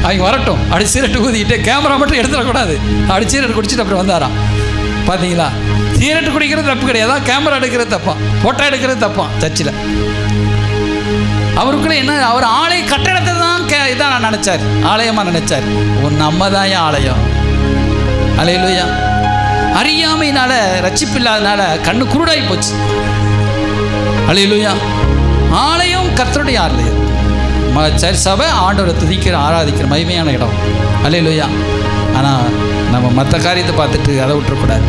A: அவங்க வரட்டும். அப்படி சீரட்டு ஊதிக்கிட்டு கேமரா மட்டும் எடுத்துடக்கூடாது. அப்படி சீரட்டு குடிச்சிட்டு அப்புறம் வந்தாராம். பார்த்தீங்களா? சீரட்டு குடிக்கிறது தப்பு கிடையாது, கேமரா எடுக்கிறது தப்பா, ஃபோட்டோ எடுக்கிறது தப்பா. சர்ச்சில் அவருக்குள்ள என்ன, அவர் ஆலய கட்டடத்தை தான் இதான் நான் நினச்சார், ஆலயமாக நினச்சார். நம்ம தான் ஏன் ஆலயம். அல்லேலூயா. அறியாமையினால, ரட்சிப்பு இல்லாதனால கண்ணு குருடாகி போச்சு. அல்லேலூயா. ஆலயம் கர்த்தருடைய ஆலயம். சரி சபை ஆண்டவரை துதிக்கிற ஆராதிக்கிற மகிமையான இடம். அல்லேலூயா. ஆனால் நம்ம மற்ற காரியத்தை பார்த்துட்டு அதை விட்டுறக்கூடாது.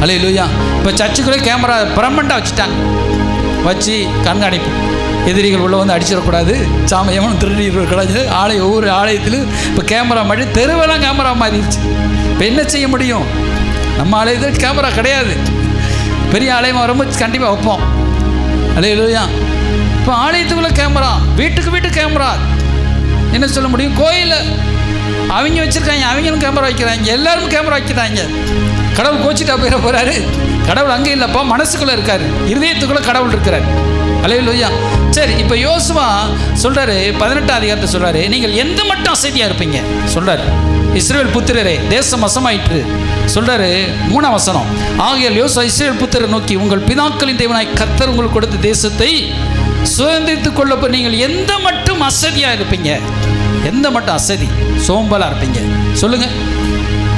A: அல்லேலூயா. இப்போ சர்ச்சுக்குள்ளே கேமரா பர்மனெண்ட்டாக வச்சுட்டாங்க. வச்சு கண்காணிப்பு, எதிரிகள் உள்ள வந்து அடிச்சிடக்கூடாது, சாமியமும் திருநீர் ஆலயம். ஒவ்வொரு ஆலயத்திலும் இப்போ கேமரா மாதிரி தெருவெல்லாம் கேமரா மாறிடுச்சு. இப்போ என்ன செய்ய முடியும்? நம்ம ஆலயத்தில் கேமரா கிடையாது. பெரிய ஆலயமாக வரும்போது கண்டிப்பாக வைப்போம். அல்லேலூயா. இப்போ ஆலயத்துக்குள்ளே கேமரா, வீட்டுக்கு கேமரா. என்ன சொல்ல முடியும்? கோயிலில் அவங்க வச்சுருக்காங்க, அவங்களும் கேமரா வைக்கிறாங்க, எல்லாரும் கேமரா வைக்கிறாங்க. கடவுள் கோச்சிட்டா போயிட போகிறாரு. கடவுள் அங்கே இல்லைப்பா, மனசுக்குள்ளே இருக்கார், இருதயத்துக்குள்ளே கடவுள் இருக்கிறார். அல்லேலூயா. சரி, இப்போ யோசுவா சொல்றாரு 18ஆம் அதிகாரத்தை சொல்றாரு, நீங்கள் எந்த மட்டும் அசதியா இருப்பீங்க சொல்றாரு. இஸ்ரவேல் புத்திரரே, தேசம் வசமாயிற்று சொல்றாரு. 3ஆம் வசனம், ஆகையால் யோசுவா இஸ்ரவேல் புத்திரரை நோக்கி, உங்கள் பிதாக்களின் தேவனாய் கர்த்தர் உங்களுக்கு கொடுத்த தேசத்தை சுதந்திரித்துக் கொள்ள நீங்கள் எந்த மட்டும் அசதியா இருப்பீங்க? எந்த மட்டும் அசதி, சோம்பலா இருப்பீங்க சொல்லுங்க.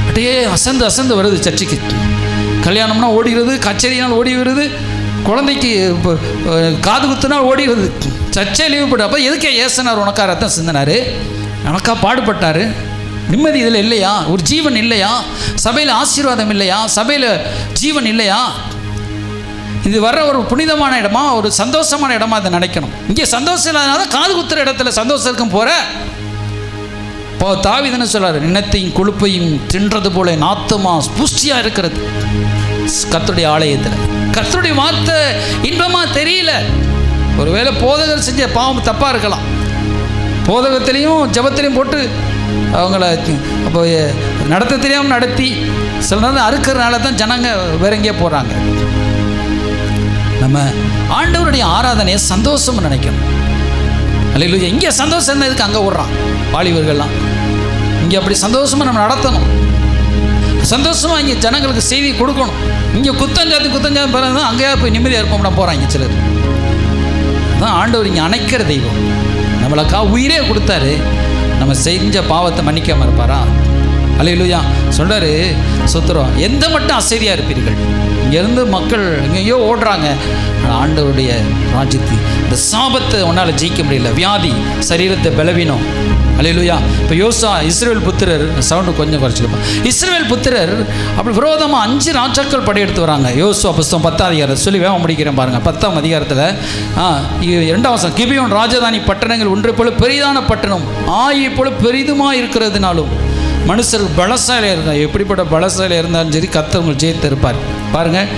A: அப்படியே அசந்து அசந்து வருது சர்ச்சைக்கு. கல்யாணம்னா ஓடிடுறது, கச்சேரினால் ஓடி வருது, குழந்தைக்கு காது குத்துனா ஓடி வருது, சர்ச்சை லீவு போட்டு. அப்போ எதுக்கே ஏசனார் உனக்கா ரத்தம் சிந்தினார், உனக்கா பாடுபட்டார்? நிம்மதி இதில் இல்லையா? ஒரு ஜீவன் இல்லையா? சபையில் ஆசீர்வாதம் இல்லையா? சபையில் ஜீவன் இல்லையா? இது வர்ற ஒரு புனிதமான இடமா, ஒரு சந்தோஷமான இடமா அதை நினைக்கணும். இங்கே சந்தோஷம் இல்லாதனால காது குத்துற இடத்துல சந்தோஷம் இருக்கும் போகிற. இப்போ தாவீதுன்னு சொல்றாரு, நின்னத்தையும் கொழுப்பையும் தின்றது போல நாத்தமா புஷ்டியாக இருக்கிறது கர்த்தருடைய ஆலயத்தில். கர்த்தருடைய வார்த்தை இன்பமாக தெரியல. ஒருவேளை போதகர் செஞ்ச பாவம் தப்பாக இருக்கலாம். போதகத்திலையும் ஜபத்திலையும் போட்டு அவங்கள அப்போ நடத்த தெரியாமல் நடத்தி சில நேரம் அறுக்கிறதுனால தான் ஜனங்க வேற எங்கேயே போகிறாங்க. நம்ம ஆண்டவருடைய ஆராதனையை சந்தோஷம் நினைக்கணும். அல்லேலூயா. இங்கே சந்தோஷம் இருந்ததுக்கு அங்கே ஓடுறான் வாலிபர்கள்லாம். இங்கே அப்படி சந்தோஷமாக நம்ம நடத்தணும். சந்தோஷமாக இங்கே ஜனங்களுக்கு செய்தி கொடுக்கணும். இங்கே குத்தஞ்சாத்தி பிறகு தான் அங்கேயா போய் நிம்மதியாக இருப்போம்னா போகிறாங்க சிலர். அதான் ஆண்டவர் இங்கே அணைக்கிற தெய்வம். நம்மளுக்கா உயிரே கொடுத்தாரு, நம்ம செஞ்ச பாவத்தை மன்னிக்காமல் இருப்பாரா? அல்லேலூயா. சொல்கிறாரு சுத்திரம், எந்த மட்டும் அசதியாக இருப்பீர்கள்? இங்கேருந்து மக்கள் எங்கேயோ ஓடுறாங்க. ஆண்டவருடைய ராஜ்யத்து இந்த சாபத்தை உன்னால் ஜெயிக்க முடியல. வியாதி, சரீரத்தை பலவீனம். அல்லேலூயா. இப்போ யோசுவா இஸ்ரவேல் புத்திரர், சவுண்டு கொஞ்சம் குறைச்சிருப்போம். இஸ்ரவேல் புத்திரர் அப்படி விரோதமாக 5 ராஜாக்கள் படையெடுத்து வராங்க. யோசுவா புஸ்தகம் 10ஆம் அதிகாரம் சொல்லி வேகம் முடிக்கிறேன் பாருங்கள். 10ஆம் அதிகாரத்தில் 2ஆம் வசனம், கிபியோன் ராஜதானி பட்டணங்கள் ஒன்றை போல பெரிதான பட்டணம் ஆயை போல பெரிதுமாக இருக்கிறதுனாலும் மனுஷருக்கு பலசாலியாக இருந்தால், எப்படிப்பட்ட பலசாலியாக இருந்தாலும் சரி கர்த்தர் உங்கள் ஜெயித்து இருப்பார். பாருங்கள்,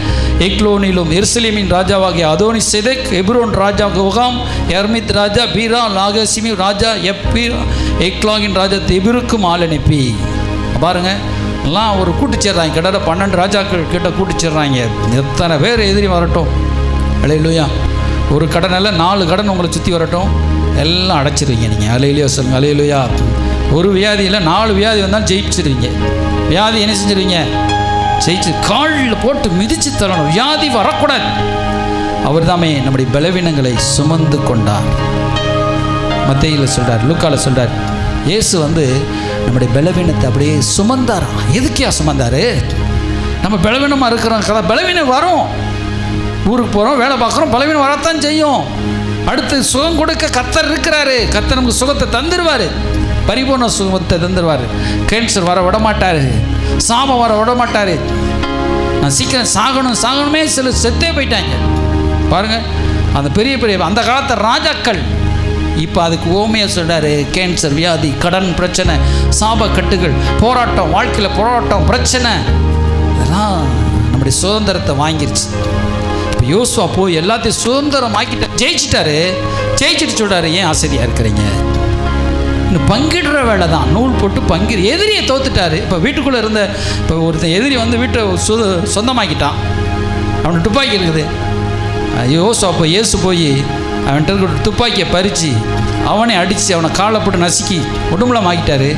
A: எக்லோனிலும் எருசலேமின் ராஜாவாகிய அதோனி செதெக், எப்ரோன் ராஜா கோகாம், எர்மித் ராஜா, பீரா, லாகசிமி ராஜா, எப்பீரா, எக்லாகின் ராஜா தெபிருக்கும் ஆள் அனுப்பி. பாருங்கள், எல்லாம் ஒரு கூட்டுச்சேர்றாங்க. கிட்டத்தட்ட 12 ராஜாக்கள் கிட்ட கூட்டுச்சேர்றாங்க. எத்தனை பேர் எதிரி வரட்டும், அல்லேலூயா. ஒரு கடன் இல்லை, 4 கடன் உங்களை சுற்றி வரட்டும், எல்லாம் அடைச்சிருவீங்க நீங்கள். அல்லேலூயா சொல்லுங்கள். அல்லேலூயா. ஒரு வியாதி இல்லை, 4 வியாதி வந்தாலும் ஜெயிச்சிருவீங்க. வியாதி என்ன செஞ்சிருவீங்க? ஜெயிச்சு காலில் போட்டு மிதித்து தரணும். வியாதி வரக்கூடாது. அவர் தாமே நம்முடைய பலவீனங்களை சுமந்து கொண்டார். மத்தேயுவில் சொல்கிறார், லூக்காவில் சொல்கிறார், இயேசு நம்முடைய பலவீனத்தை அப்படியே சுமந்தாரா. எதுக்கே சுமந்தார்? நம்ம பலவீனமாக இருக்கிறோம், பலவீனம் வரும். ஊருக்கு போகிறோம், வேலை பார்க்குறோம், பலவீனம் வரத்தான் செய்யும். அடுத்து சுகம் கொடுக்க கர்த்தர் இருக்கிறாரு. கர்த்தர் நமக்கு சுகத்தை தந்துடுவார், பரிபூர்ண சுகத்தை தந்துடுவார். கேன்சர் வர விட மாட்டார், சாபம் வர விட மாட்டார். நான் சீக்கிரம் சாகணுமே சில செத்தே போயிட்டாங்க பாருங்கள். அந்த பெரிய பெரிய அந்த காலத்து ராஜாக்கள் இப்போ அதுக்கு ஓமையாக சொல்கிறாரு. கேன்சர் வியாதி, கடன் பிரச்சனை, சாப கட்டுகள், போராட்டம், வாழ்க்கையில் போராட்டம், பிரச்சனை, இதெல்லாம் நம்முடைய சுதந்திரத்தை வாங்கிருச்சு. இப்போ யோசுவா போய் எல்லாத்தையும் சுதந்திரம் ஆக்கிட்ட, ஜெயிச்சுட்டு சொல்கிறாரு, ஏன் ஆசையாக இருக்கிறீங்க? இன்னும் பங்கிடுற வேலை தான். நூல் போட்டு பங்கிடு. எதிரியை தோத்துட்டாரு. இப்போ வீட்டுக்குள்ளே இருந்த இப்போ ஒருத்தன் எதிரி வீட்டை சொந்தமாக்கிட்டான். அவனுக்கு துப்பாக்கி இருக்குது. யோசுவா அப்போ இயேசு போய் அவன்கிட்ட இருக்க துப்பாக்கியை பறித்து அவனை அடித்து அவனை காலை போட்டு நசுக்கி உடம்புலாம் ஆக்கிட்டாரு.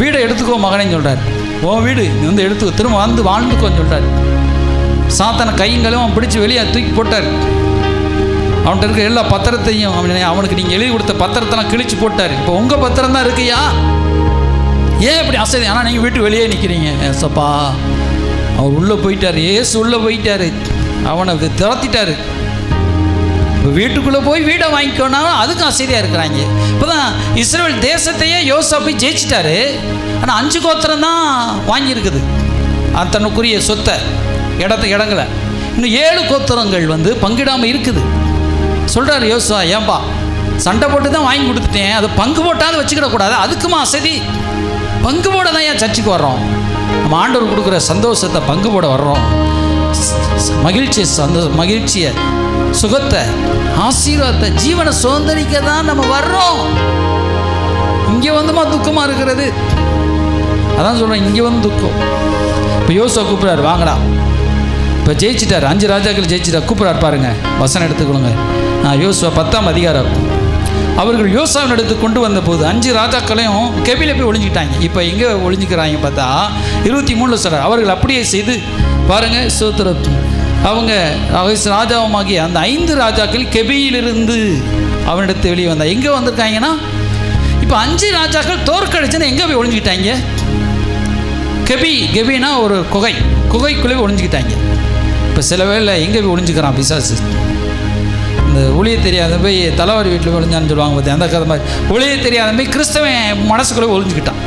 A: வீடை எடுத்துக்கோ மகனேன்னு சொல்கிறார். உன் வீடு நீ எடுத்துக்கோ, திரும்ப வாழ்ந்துக்கோன்னு சொல்கிறார். சாத்தான கையங்களும் அவன் பிடிச்சி வெளியே தூக்கி போட்டார். அவன்கிட்ட இருக்கிற எல்லா பத்திரத்தையும் அவனுக்கு நீங்கள் எழுதி கொடுத்த பத்திரத்தெல்லாம் கிழிச்சு போட்டார். இப்போ உங்கள் பத்திரம் தான் இருக்குயா, ஏன் இப்படி அசதி? ஆனால் நீங்கள் வீட்டு வெளியே நிற்கிறீங்க. ஏசப்பா, அவர் உள்ளே போயிட்டார், ஏசு உள்ளே போயிட்டார், அவனை திறத்திட்டார். இப்போ வீட்டுக்குள்ளே போய் வீடை வாங்கிக்கோனாலும் அதுக்கும் அசதியாக இருக்கிறாங்க. இப்போ தான் இஸ்ரவேல் தேசத்தையே யோசுவா போய் ஜெயிச்சிட்டாரு. ஆனால் 5 கோத்திரம் தான் வாங்கியிருக்குது தன்னுக்குரிய சொத்தை, இடங்களை. இன்னும் 7 கோத்திரங்கள் பங்கிடாமல் இருக்குது. சொல்கிறார் யோசுவா, ஏன்பா சண்டை போட்டு தான் வாங்கி கொடுத்துட்டேன், அதை பங்கு போட்டாவது வச்சுக்கிடக்கூடாது, அதுக்குமா அசதி? பங்கு போட தான் ஏன் சர்ச்சுக்கு வர்றோம்? நம்ம ஆண்டவர் கொடுக்குற சந்தோஷத்தை பங்கு போட வர்றோம். மகிழ்ச்சியை, சுகத்தை, ஆசீர்வாதத்தை, ஜீவனை சுதந்திரிக்க தான் நம்ம வர்றோம். இங்கே துக்கமாக இருக்கிறது. அதான் சொல்கிறேன், இங்கே துக்கம். இப்போ யோசுவா கூப்பிட்றாரு, வாங்கடா. இப்போ ஜெயிச்சிட்டார், 5 ராஜாக்கள் ஜெயிச்சிட்டார். கூப்பிட்றாரு பாருங்க, வசனம் எடுத்துக்கொள்ளுங்க. யோசுவா 10ஆம் அதிகாரம். அவர்கள் யோசுவாவின் இடத்து கொண்டு வந்த போது 5 ராஜாக்களையும் கெபில போய் ஒளிஞ்சிக்கிட்டாங்க. இப்போ எங்கே ஒளிஞ்சிக்கிறாங்க பார்த்தா 23 சொல்கிறார். அவர்கள் அப்படியே செய்து பாருங்கள் சோத்திரம். அவங்க ராஜாவுமாகிய அந்த 5 ராஜாக்கள் கெபியிலிருந்து அவனிடத்து வெளியே வந்தால் எங்கே வந்திருக்காங்கன்னா, இப்போ 5 ராஜாக்கள் தோற்கடிச்சுன்னு எங்கே போய் ஒளிஞ்சிக்கிட்டாங்க? கெபினா ஒரு குகைக்குள்ளே ஒளிஞ்சிக்கிட்டாங்க. இப்போ சில வேளை எங்கே போய் ஒளிஞ்சிக்கிறான் பிசாசு? இந்த ஒளிய தெரியாத போய் தலைவாரி வீட்டில் ஒளிஞ்சான்னு சொல்லுவாங்க பார்த்தி, அந்த கதை மாதிரி ஒளிய தெரியாத போய் கிறிஸ்தவன் மனசுக்குள்ளே ஒளிஞ்சிக்கிட்டான்.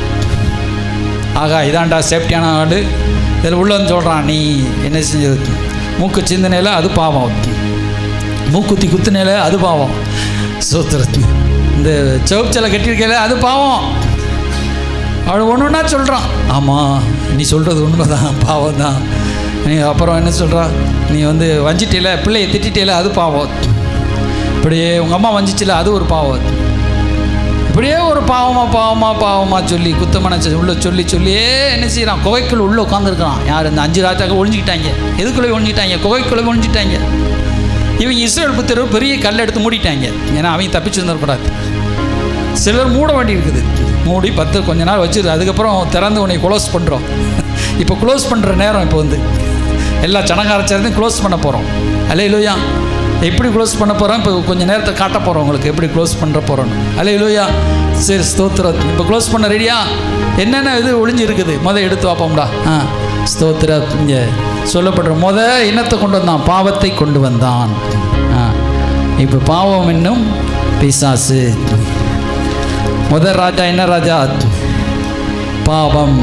A: ஆகா இதாண்டா சேஃப்டியான ஆடு, இதில் உள்ள வந்து சொல்கிறான், நீ என்ன செஞ்சது? மூக்கு சிந்தனையில் அது பாவம், மூக்குத்தி குத்துனையில் அது பாவம், சோத்திரத்து இந்த சவுச்சலை கட்டியிருக்கையில் அது பாவம். அவள் ஒன்று ஒன்றா சொல்கிறான். ஆமாம் நீ சொல்கிறது உண்மைதான், பாவம் தான். நீ அப்புறம் என்ன சொல்கிறான்? நீ வந்து வஞ்சிட்டில, பிள்ளையை திட்டிட்டில, அது பாவம். இப்படியே உங்கள் அம்மா வஞ்சிச்சில, அது ஒரு பாவம். இப்படியே ஒரு பாவமாக சொல்லி குத்தமான உள்ள சொல்லியே என்ன செய்கிறான்? குகைக்குள்ள உள்ளே உட்காந்துருக்கிறான். யார்? இந்த 5 ராஜாக்கள் ஒழிஞ்சிக்கிட்டாங்க. எதுக்குள்ளே ஒழிஞ்சிட்டாங்க? குகைக்குள்ளே ஒழிஞ்சிட்டாங்க. இவங்க இஸ்ரேல் புத்திரர் பெரிய கல் எடுத்து மூடிட்டாங்க. ஏன்னா அவங்க தப்பிச்சு வந்துடக்கூடாது. சிலர் மூட வேண்டி இருக்குது. மூடி 10 கொஞ்ச நாள் வச்சுது. அதுக்கப்புறம் திறந்து உன்னை க்ளோஸ் பண்ணுறோம். இப்போ க்ளோஸ் பண்ணுற நேரம். இப்போ வந்து எல்லா சனகாரச்சாரத்தையும் க்ளோஸ் பண்ண போகிறோம். அல்லேலூயா. எப்படி க்ளோஸ் பண்ண போகிறோம்? இப்போ கொஞ்சம் நேரத்தை காட்ட போகிறோம் உங்களுக்கு எப்படி க்ளோஸ் பண்ணுற போகிறோன்னு. அல்லேலூயா. சரி ஸ்தோத்திரம். இப்போ க்ளோஸ் பண்ண ரெடியா? என்னென்ன இது ஒளிஞ்சு இருக்குது எடுத்து வைப்போம்டா. ஸ்தோத்திரம். இங்கே சொல்லப்படுற என்னத்தை கொண்டு வந்தான்? பாவத்தை கொண்டு வந்தான். இப்போ பாவம் என்னும் பிசாசு. ராஜா என்ன ராஜா? பாவம்.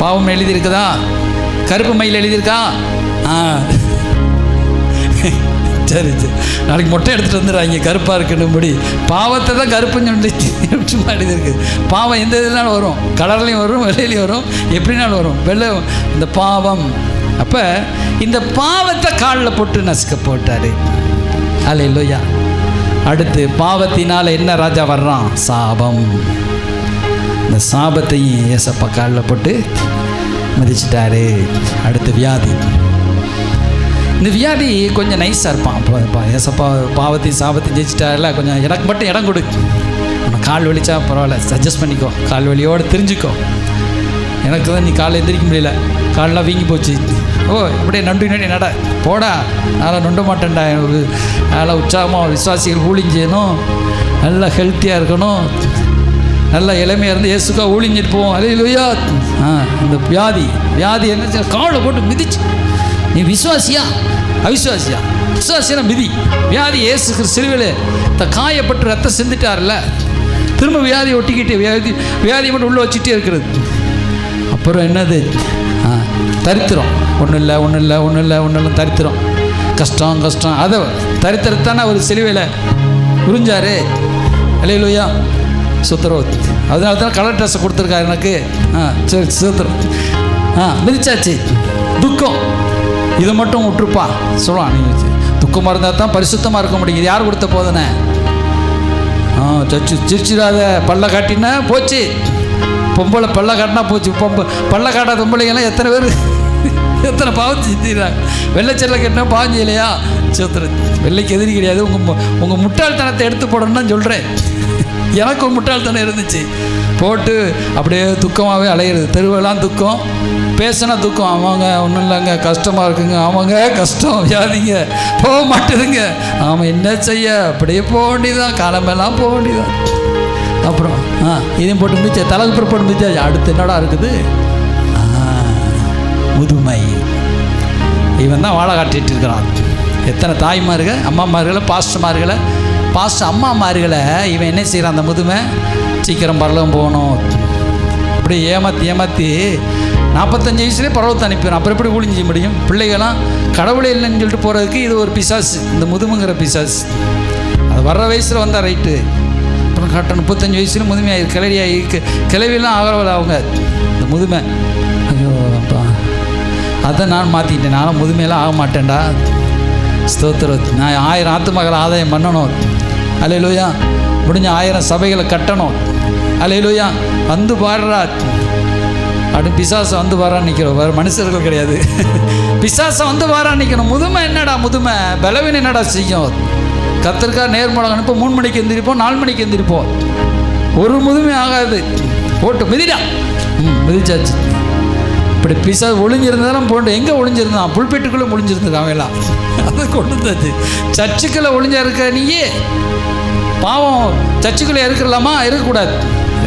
A: பாவம் எழுதியிருக்குதா? கருப்பு மயில் எழுதியிருக்கா? சரி சரி, நாளைக்கு மொட்டை எடுத்துகிட்டு வந்துடுறாங்க கருப்பாக இருக்குன்னு. பாவத்தை தான் கருப்புன்னு சொல்லி எழுதியிருக்கு. பாவம் எந்த இதுனாலும் வரும், கலர்லையும் வரும், வெள்ளையிலையும் வரும், எப்படினாலும் வரும். வெள்ளை இந்த பாவம். அப்போ இந்த பாவத்தை காலில் போட்டு நசுக்க போட்டார். அல்லேலூயா. அடுத்து பாவத்தினால் என்ன ராஜா வர்றான்? சாபம். இந்த சாபத்தையும் ஏசப்பா காலில் போட்டு மிதிச்சிட்டாரு. அடுத்து வியாதி. இந்த வியாதி கொஞ்சம் நைஸாக இருப்பான். ஏசப்பா பாவத்தையும் சாபத்தையும் ஜெயிச்சிட்டாருல, கொஞ்சம் எனக்கு மட்டும் இடம் கொடு, உன்னை கால் வலிச்சா பரவாயில்ல, சஜஸ்ட் பண்ணிக்கோ, கால் வலியோடு தெரிஞ்சுக்கோ. எனக்கு தான் நீ காலை எந்திரிக்க முடியல, காலெலாம் வீங்கி போச்சு. இப்படியே நன்றி நட போடா, நான் நொண்ட மாட்டேன்டா. எனக்கு நல்லா உற்சாகமாக விசுவாசிகள் ஊழியம் செய்யணும், நல்லா ஹெல்த்தியாக இருக்கணும், நல்லா இளமையாக இருந்து இயேசுக்கா ஊழிஞ்சிட்டு போவோம். அல்லேலூயா. இந்த வியாதி என்ன காலை போட்டு மிதிச்சு, நீ விசுவாசியா அவிசுவாசியா? விசுவாசியா மிதி. வியாதி இயேசு சிலுவையில் காயப்பட்டு ரத்தம் சிந்திட்டார்ல, திரும்ப வியாதியை ஒட்டிக்கிட்டு வியாதியை மட்டும் உள்ளே வச்சுட்டே இருக்கிறது. அப்புறம் என்னது? தரித்திரம். ஒன்றும் இல்லை தரித்திரம், கஷ்டம். அதை தரித்திரத்தானே அவர் சிலுவையில் உறிஞ்சாரு. அல்லேலூயா. சுத்தரம். அதனால தான் கலர் ட்ரெஸ்ஸை கொடுத்துருக்காரு எனக்கு. சரி சுத்தரம். மிதிச்சாச்சு. துக்கம் இதை மட்டும் விட்டுருப்பா சொல்லுவான். நீங்கள் துக்கமாக இருந்தால் தான் பரிசுத்தமாக இருக்க முடியும். இது யார் கொடுத்த போதனை? சிரிச்சிடாத. பல்ல காட்டினா போச்சு. பொம்பளை பல்ல காட்டினா போச்சு. பல்ல காட்டாத பொம்பளைங்கெல்லாம் எத்தனை பேர் எத்தனை பாவம் செஞ்சுறாங்க. வெள்ளைச்சல்ல கட்டினா பாவம் செய்யலையா? சோத்திரம். வெள்ளைக்கு எதிரி கிடையாது. உங்கள் முட்டாள்தனத்தை எடுத்து போடணும்னு தான் சொல்கிறேன். எனக்கு ஒரு முட்டாள்தனம் இருந்துச்சு. போட்டு அப்படியே துக்கமாகவே அலையிறது. தெருவெல்லாம் துக்கம், பேசினா துக்கம். அவங்க ஒன்றும் இல்லைங்க, கஷ்டமாக இருக்குங்க. அவங்க கஷ்டம், வியாதிங்க, போக மாட்டேதுங்க. ஆமாம், என்ன செய்ய? அப்படியே போக வேண்டியதுதான், காலமெல்லாம் போக வேண்டியதுதான். அப்புறம் இதையும் போட்டு மிச்ச தலைக்கு போட்டு மிச்சா. அடுத்து என்னடா இருக்குது? முதுமை. இவன் தான் வாழை காட்டிகிட்டு இருக்கிறான். எத்தனை தாய்மார்கள், அம்மாமார்களை, பாஸ்டர் அம்மாமார்களை இவன் என்ன செய்கிறான்? அந்த முதுமை சீக்கிரம் பரலோகம் போகணும் அப்படி ஏமாற்றி 45 வயசுலேயே பரவத்தை அனுப்பிடும். அப்புறம் எப்படி ஊழியம் செய்ய முடியும்? பிள்ளைகளாம் கடவுளே இல்லைன்னு சொல்லிட்டு போகிறதுக்கு இது ஒரு பிசாசு, இந்த முதுமைங்கிற பிசாசு. அது வர்ற வயசில் வந்தால் ரைட்டு. அப்புறம் கரெக்டாக 35 வயசுல முதுமையாக கிளறியாகி கிளவிலாம் ஆகல அவங்க. இந்த முதுமை, ஐயோ அப்பா, அதை நான் மாற்றிக்கிட்டேன். நானும் முதுமையெல்லாம் ஆக மாட்டேன்டா. ஸ்தோத்திரம். நான் 1000 ஆத்துமகளை ஆதாயம் பண்ணணும். அல்லேலூயா. முடிஞ்ச 1000 சபைகளை கட்டணும். அல்லேலூயா. வந்து பாடுறா. அப்படி பிசாசை வந்து பாரான்னு நிற்கிறோம். வேறு மனுஷர்கள் கிடையாது. பிசாசை வந்து பாரான்னு நிற்கணும். முதுமை என்னடா? முதுமை பலவீனம் என்னடா செய்யும்? கத்திரிக்காய் நேர்முழங்க அனுப்ப 3 மணிக்கு எந்திரிப்போம், 4 மணிக்கு எந்திரிப்போம். ஒரு முதுமை ஆகாது. போட்டு மிதிடா, மிதிச்சாச்சு. இப்படி பிசா ஒளிஞ்சிருந்ததெல்லாம் போட்டு எங்கே ஒளிஞ்சிருந்தான்? புல்பெட்டுக்குள்ளே ஒளிஞ்சிருந்தது. அவன் எல்லாம் அதை கொண்டு வந்தாச்சு. சர்ச்சுக்குள்ளே ஒளிஞ்சா இருக்க நீயே பாவம். சர்ச்சுக்குள்ளே இருக்கலாமா? இருக்கக்கூடாது.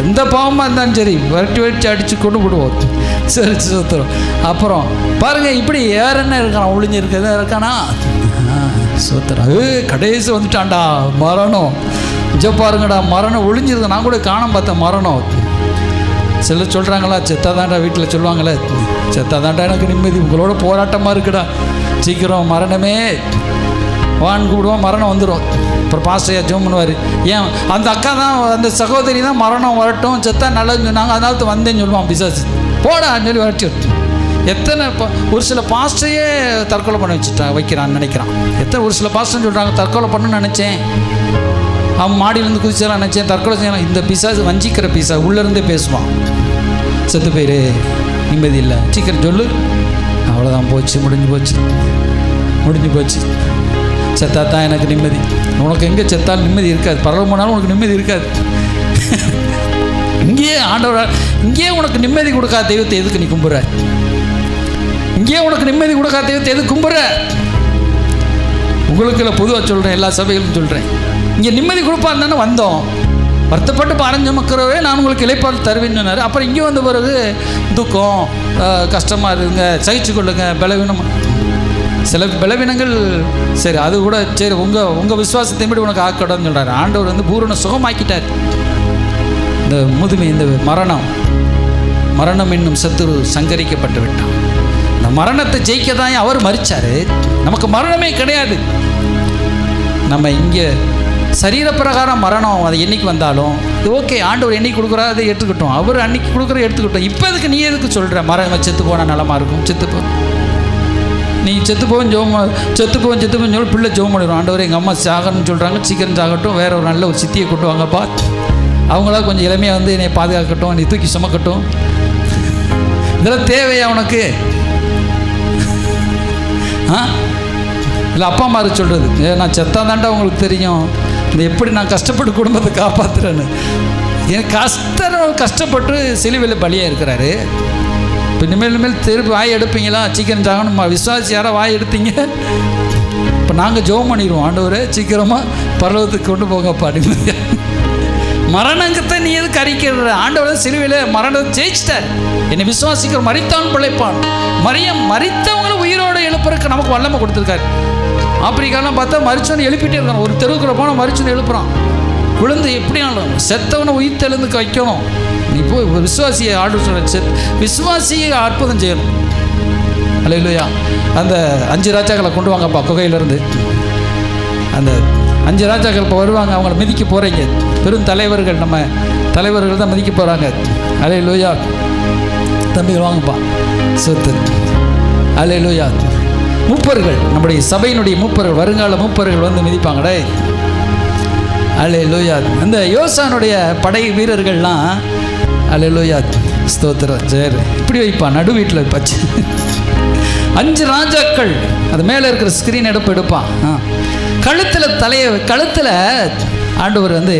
A: எந்த பாவமாக இருந்தாலும் சரி வரட்டி அடித்து கொண்டு விடுவோம். சரி சுத்தரும். அப்புறம் பாருங்கள், இப்படி வேற என்ன இருக்கானா? ஒளிஞ்சிருக்கதான் இருக்கானா? சுத்தரம். கடைசி வந்துட்டான்டா மரணம். இங்கே பாருங்கடா, மரணம் ஒளிஞ்சிருக்கு. நான் கூட காணாம பார்த்தேன் மரணம். சிலர் சொல்கிறாங்களா, செத்தாதாண்டா, வீட்டில் சொல்லுவாங்களே, செத்தாதாண்டா எனக்கு நிம்மதி, உங்களோட போராட்டமாக இருக்குடா, சீக்கிரம் மரணமே வான் கூடுவோம், மரணம் வந்துடும். அப்புறம் பாஸ்டரையா ஜோம் பண்ணுவார். ஏன் அந்த அக்கா தான், அந்த சகோதரி தான் மரணம் வரட்டும், செத்தா நல்லதுன்னு சொன்னாங்க, அதனால வந்தேன்னு சொல்லுவான் பிசாசு. போடான்னு சொல்லி வரட்டி எத்தனை ஒரு சில பாஸ்டரையே தற்கொலை பண்ண வைக்கிறான்னு நினைக்கிறான். ஒரு சில பாஸ்டர்னு சொல்கிறாங்க தற்கொலை பண்ணணும்னு நினச்சேன், அவன் மாடியிலேருந்து குதிச்சலாம் நினச்சேன், தற்கொலை செய்யலாம். இந்த பிசாசு வஞ்சிக்கிற பிசா உள்ளேருந்தே பேசுவான். செத்து போயிரு, நிம்மதி இல்லை, சீக்கிரம் சொல்லு, அவ்வளோதான், போச்சு, முடிஞ்சு போச்சு. செத்தா தான் எனக்கு நிம்மதி. உனக்கு எங்கே செத்தாலும் நிம்மதி இருக்காது. பரவ போனாலும் உனக்கு நிம்மதி இருக்காது. இங்கேயே ஆண்டவர், இங்கேயே உனக்கு நிம்மதி கொடுக்காத தெய்வத்தை எதுக்கு நீ கும்புற? இங்கேயே உனக்கு நிம்மதி கொடுக்காத தெய்வத்தை எதுக்கு கும்புற? உங்களுக்கு இல்லை, பொதுவாக சொல்கிறேன், எல்லா சபைகளும் சொல்கிறேன். இங்கே நிம்மதி கொடுப்பான்னு தானே வந்தோம். வருத்தப்பட்டு பாரஞ்ச மக்களவே நான் உங்களுக்கு இளைப்பாறு தருவேன்னு சொன்னார். அப்புறம் இங்கே வந்த பிறகு துக்கம், கஷ்டமாக இருக்குங்க, சகிச்சு கொள்ளுங்க, பலவீனம். சில பலவீனங்கள் சரி, அது கூட சரி, உங்கள் விசுவாசத்தை விட உனக்கு ஆக்கடான்னு சொல்கிறார். ஆண்டவர் பூரண சுகமாக்கிட்டார். இந்த முதுமை, இந்த மரணம் என்னும் சத்துரு சங்கரிக்கப்பட்டு விட்டான். இந்த மரணத்தை ஜெயிக்க தான் அவர் மரிச்சார். நமக்கு மரணமே கிடையாது. நம்ம இங்கே சரீரப்பிரகாரம் மரணம் அது என்னைக்கு வந்தாலும் இது ஓகே, ஆண்டவர் என்னைக்கு கொடுக்குறாரு அதை எடுத்துக்கிட்டோம், அவர் அன்னைக்கு கொடுக்குற எடுத்துக்கிட்டோம். இப்போ எதுக்கு நீ எதுக்கு சொல்கிற மரம் செத்து போனால் நலமாக இருக்கும்? நீ செத்து போவோம் சொல்லி பிள்ளை ஜோம் பண்ணிடுவோம். ஆண்டவர் எங்கள் அம்மா சாகணும்னு சொல்கிறாங்க, சீக்கிரம் சாகட்டும், வேற ஒரு நல்ல ஒரு சித்தியை கொண்டு வாங்கப்பா, அவங்களா கொஞ்சம் இளமையாக வந்து என்னை பாதுகாக்கட்டும், நீ தூக்கி சுமக்கட்டும். இதெல்லாம் தேவையா உனக்கு? இல்லை அப்பா அம்மா சொல்கிறது, நான் செத்தா தாண்டா உங்களுக்கு தெரியும், இந்த எப்படி நான் கஷ்டப்பட்டு குடும்பத்தை காப்பாற்றுறேன்னு. எனக்கு கஷ்டப்பட்டு சிலுவையில் பலியாக இருக்கிறாரு. இப்போ இனிமேல் திருப்பி வாய் எடுப்பீங்களா? சீக்கிரம் சாகணுமா? விசுவாசி யாராவது வாய் எடுத்தீங்க? இப்போ நாங்கள் ஜெபம் பண்ணிடுவோம், ஆண்டவரே சீக்கிரமாக பரலோகத்துக்கு கொண்டு போங்கப்பா. மரணங்கத்தை நீ எதுக்கு அறிக்கிற? ஆண்டவர் சிலுவையில் மரணத்தை ஜெயிச்சிட்டார். என்னை விசுவாசிக்கிற மரித்தான் பிழைப்பான். மரித்தவங்களை உயிரோடு எழுப்புறதுக்கு நமக்கு வல்லமை கொடுத்துருக்காரு. ஆப்பிரிக்காலாம் பார்த்தா மரிச்சவனை எழுப்பிட்டே இருக்கான். ஒரு தெருவுக்குள்ள போனால் மரிச்சவனை எழுப்புறான். விழுந்து எப்படினாலும் செத்தவனை உயிர் தெழுந்துக்க வைக்கணும். நீ போய் விசுவாசியை ஆர்டர் சொல்ல, விசுவாசியை அற்புதம் செய்யணும். அல்லேலூயா. அந்த 5 ராஜாக்களை கொண்டு வாங்கப்பா குகையிலேருந்து. அந்த 5 ராஜாக்கள் இப்போ வருவாங்க, அவங்கள மிதிக்க போகிறீங்க. பெரும் தலைவர்கள், நம்ம தலைவர்கள் தான் மிதிக்க போகிறாங்க. அல்லேலூயா. தம்பிகள் வாங்கப்பா, சொத்து. அல்லேலூயா. மூப்பர்கள், நம்முடைய சபையினுடைய மூப்பர்கள், வருங்கால மூப்பர்கள் வந்து மிதிப்பாங்கடே. அல்லேலூயா. அந்த யோசானுடைய படை வீரர்கள்லாம் அல்லேலூயா ஸ்தோத்திரம் சரி இப்படி வைப்பான், நடு வீட்டில் வைப்பாச்சு. 5 ராஜாக்கள் அது மேலே இருக்கிற ஸ்க்ரீன் எடுப்பான். கழுத்தில் ஆண்டவர் வந்து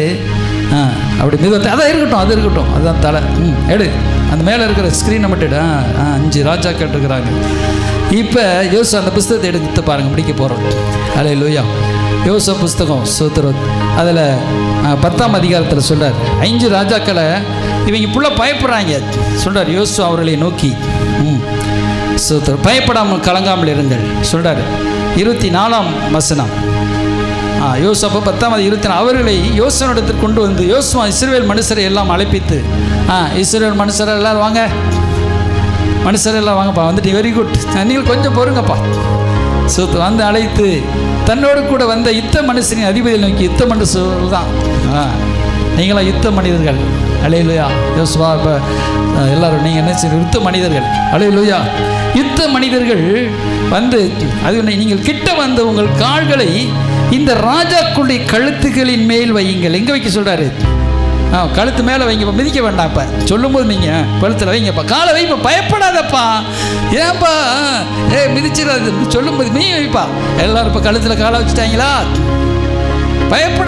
A: அப்படி மிதத்தை அதான் இருக்கட்டும், அது இருக்கட்டும், அதுதான் தலை. எடு, அந்த மேலே இருக்கிற ஸ்க்ரீனை மட்டும் 5 ராஜாக்கள் இருக்கிறாங்க. இப்போ யோசா அந்த புஸ்தகத்தை எடுத்து பாருங்கள், முடிக்க போகிறோம். அல்லேலூயா. யோசா புஸ்தகம் சோத்திரம் அதில் 10ஆம் அதிகாரத்தில் சொல்கிறார், 5 ராஜாக்களை இவங்க புள்ள பயப்படுறாங்க. சொல்கிறார் யோசா அவர்களை நோக்கி, சோத்திரம் பயப்படாமல் கலங்காமல் இருங்கள் சொல்கிறார். 24ஆம் வசனம். யோசப்போ 10ஆம் 24 அவர்களை யோசனிடத்தில் கொண்டு வந்து யோசுவா இஸ்ரவேல் மனுஷரை எல்லாம் அழைப்பித்து, இஸ்ரவேல் மனுஷரை எல்லோரும் வாங்க, மனுஷரெல்லாம் வாங்கப்பா, வந்துட்டு வெரி குட், நீங்கள் கொஞ்சம் பொறுங்கப்பா. வந்து அழைத்து தன்னோடு கூட வந்த யுத்த மனுஷனின் அதிபதியை நோக்கி, யுத்த மனுஷர்கள் தான் நீங்களாம் யுத்த மனிதர்கள். அல்லேலூயா. யோசுவா இப்போ எல்லாரும் நீங்கள் என்ன செய்ய யுத்த மனிதர்கள். அல்லேலூயா. யுத்த மனிதர்கள் வந்து அது நீங்கள் கிட்ட வந்து உங்கள் கால்களை இந்த ராஜாக்களுடைய கழுத்துகளின் மேல் வையுங்கள். எங்கே வைக்க சொல்கிறாரு? கழுத்து மேலே வைங்கப்பா, மிதிக்க வேண்டாம். இப்போ சொல்லும்போது நீங்கள் கழுத்தில் வைங்கப்பா, காலை வைப்பா, பயப்படாதப்பா, ஏன்பா மிதிச்சிடாது சொல்லும்போது மீ வைப்பா. எல்லோரும் இப்போ கழுத்தில் காலை வச்சுட்டாங்களா? பயப்பட